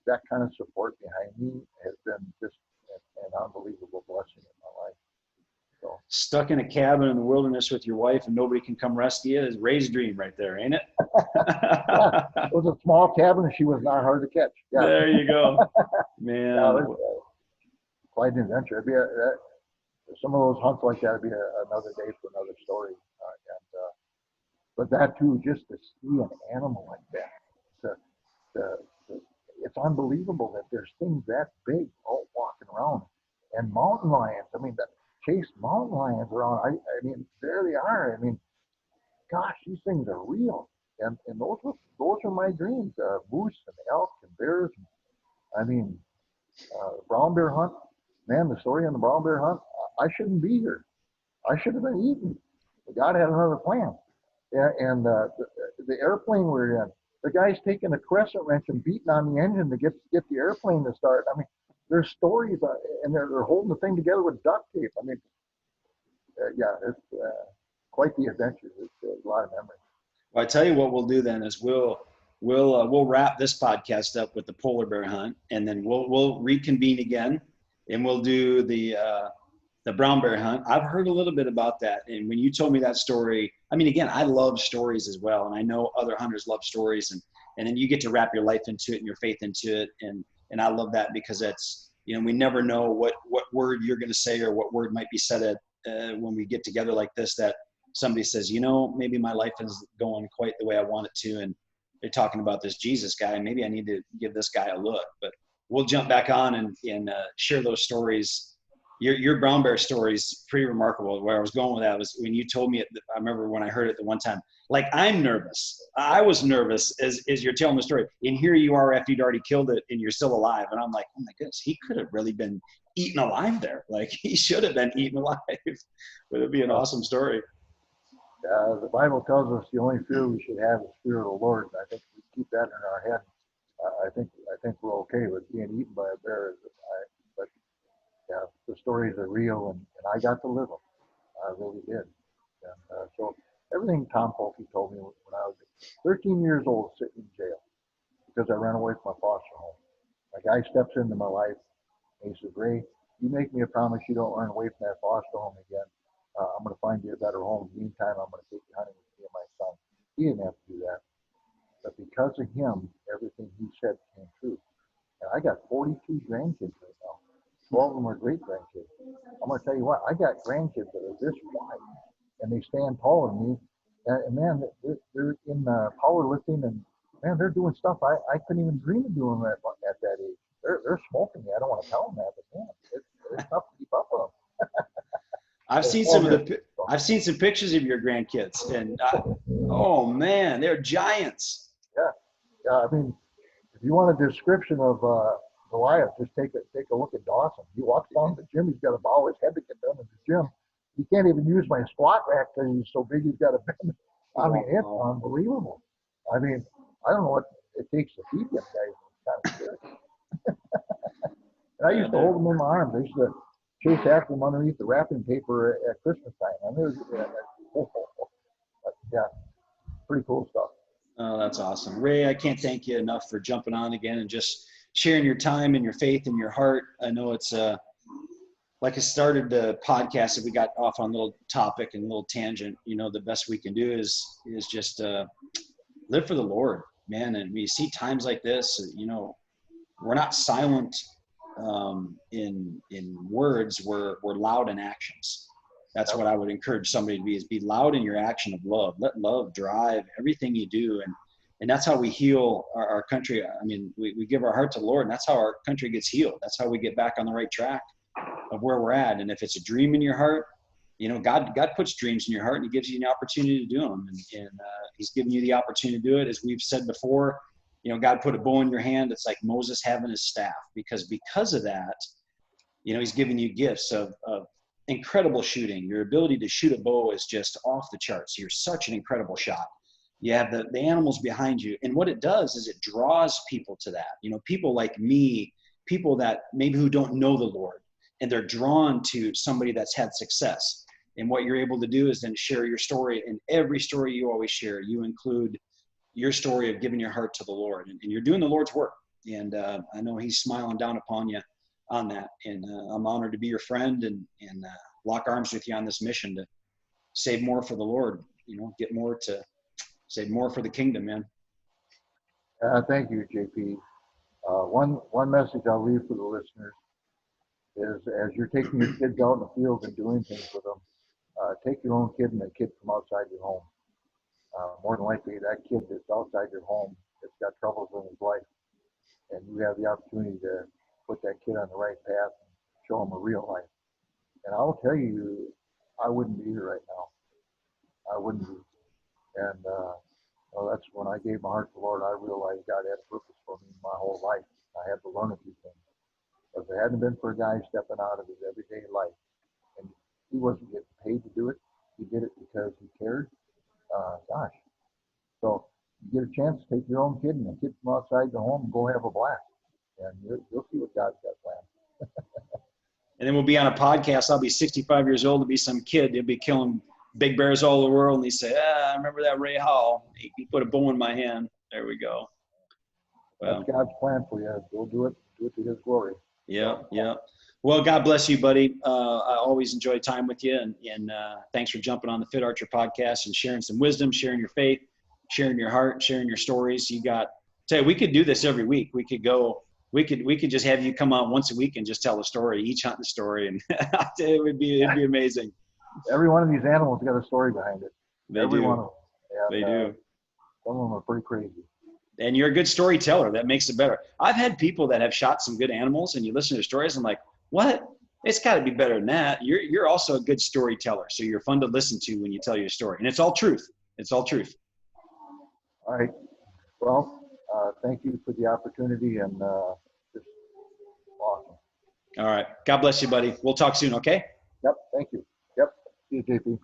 that kind of support behind me has been just an unbelievable blessing in my life. So Stuck in a cabin in the wilderness with your wife and nobody can come rescue you is Ray's dream right there, ain't it? yeah, it was a small cabin, and she was not hard to catch. Yeah. There you go, man. Yeah, quite an adventure. Some of those hunts like that would be another day for another story. But that too, just to see an animal like that, it's unbelievable that there's things that big out walking around. And mountain lions, I mean, that chase mountain lions around. I mean, there they are. I mean, gosh, these things are real. And those are my dreams. Moose and elk and bears. I mean, brown bear hunt. Man, the story on the brown bear hunt. I shouldn't be here. I should have been eaten. But God had another plan. And the airplane we're in, the guy's taking a crescent wrench and beating on the engine to get the airplane to start. I mean, there's stories, and they're holding the thing together with duct tape. I mean, yeah, it's quite the adventure. It's a lot of memories. Well, I tell you what we'll do then is we'll wrap this podcast up with the polar bear hunt, and then we'll reconvene again, and we'll do the brown bear hunt. I've heard a little bit about that, and when you told me that story, I mean, again, I love stories as well, and I know other hunters love stories, and then you get to wrap your life into it and your faith into it, and I love that because that's, you know, we never know what word you're going to say or what word might be said at when we get together like this, that somebody says, you know, maybe my life is going quite the way I want it to, and they're talking about this Jesus guy, maybe I need to give this guy a look. But we'll jump back on and share those stories. Your brown bear story is pretty remarkable. Where I was going with that was when you told me it, I remember when I heard it the one time, like I'm nervous. I was nervous as you're telling the story. And here you are after you'd already killed it and you're still alive. And I'm like, oh my goodness, he could have really been eaten alive there. Like he should have been eaten alive. But it'd be an awesome story. The Bible tells us the only fear we should have is fear of the Lord. And I think if we keep that in our head, I think we're okay with being eaten by a bear. But yeah, the stories are real, and I got to live them. I really did. And so everything Tom Polkey told me when I was 13 years old, sitting in jail because I ran away from my foster home. A guy steps into my life, and he says, "Ray, you make me a promise you don't run away from that foster home again. I'm going to find you a better home. In the meantime, I'm going to take you hunting with me and my son." He didn't have to do that. But because of him, everything he said came true. And I got 42 grandkids right now. 12 of them are great grandkids. I'm going to tell you what, I got grandkids that are this wide, and they stand taller than me. And man, they're in powerlifting, and man, they're doing stuff I couldn't even dream of doing at that age. They're smoking me. I don't want to tell them that, but man, it's tough to keep up with them. I've seen some pictures of your grandkids, and oh man, they're giants. Yeah. I mean, if you want a description of Goliath, just take a look at Dawson. He walks down to the gym. He's got to bow his head to get down to the gym. He can't even use my squat rack because he's so big. He's got to bend. I mean, it's unbelievable. I mean, I don't know what it takes to feed them guys. It's kind of scary. And I used to hold them in my arms. I used to chase after them underneath the wrapping paper at Christmas time. I mean, yeah, pretty cool stuff. Oh, that's awesome. Ray, I can't thank you enough for jumping on again and just sharing your time and your faith and your heart. I know it's like I started the podcast, if we got off on a little topic and a little tangent, you know, the best we can do is just live for the Lord, man. And we see times like this, you know, we're not silent in words, we're loud in actions. That's what I would encourage somebody to be, is be loud in your action of love. Let love drive everything you do. And that's how we heal our country. I mean, we give our heart to the Lord, and that's how our country gets healed. That's how we get back on the right track of where we're at. And if it's a dream in your heart, you know, God puts dreams in your heart and he gives you an opportunity to do them. And he's given you the opportunity to do it. As we've said before, you know, God put a bow in your hand. It's like Moses having his staff, because of that, you know, he's given you gifts of incredible shooting. Your ability to shoot a bow is just off the charts. You're such an incredible shot. You have the animals behind you. And what it does is it draws people to that. You know, people like me, people that maybe who don't know the Lord, and they're drawn to somebody that's had success. And what you're able to do is then share your story. And every story you always share, you include your story of giving your heart to the Lord. And you're doing the Lord's work. And I know he's smiling down upon you on that. And I'm honored to be your friend and lock arms with you on this mission to save more for the Lord, you know, get more to save more for the kingdom, man. Thank you, JP. One message I'll leave for the listeners is, as you're taking your kids out in the field and doing things with them, take your own kid and a kid from outside your home. More than likely, that kid that's outside your home has got troubles in his life, and you have the opportunity to put that kid on the right path and show him a real life. And I'll tell you, I wouldn't be here right now. I wouldn't be. And well, that's when I gave my heart to the Lord. I realized God had purpose for me my whole life. I had to learn a few things. But if it hadn't been for a guy stepping out of his everyday life, and he wasn't getting paid to do it, he did it because he cared. Gosh. So you get a chance to take your own kid and a kid from outside the home and go have a blast. And you'll see what God's got planned. And then we'll be on a podcast. I'll be 65 years old to be some kid. He'll be killing big bears all over the world. And he say, I remember that Ray Howell. He put a bow in my hand. There we go. Well, that's God's plan for you. Go do it to his glory. Yeah, yeah. Well, God bless you, buddy. I always enjoy time with you. And thanks for jumping on the Fit Archer podcast and sharing some wisdom, sharing your faith, sharing your heart, sharing your stories. We could do this every week. We could just have you come on once a week and just tell a story, each hunting story. And it'd be amazing. Every one of these animals got a story behind it. Every one of them. They do. Some of them are pretty crazy. And you're a good storyteller. That makes it better. I've had people that have shot some good animals, and you listen to their stories. I'm like, what? It's got to be better than that. You're also a good storyteller. So you're fun to listen to when you tell your story. And it's all truth. It's all truth. All right. Well, thank you for the opportunity, and just awesome. All right. God bless you, buddy. We'll talk soon, okay? Yep. Thank you. Yep. See you, JP.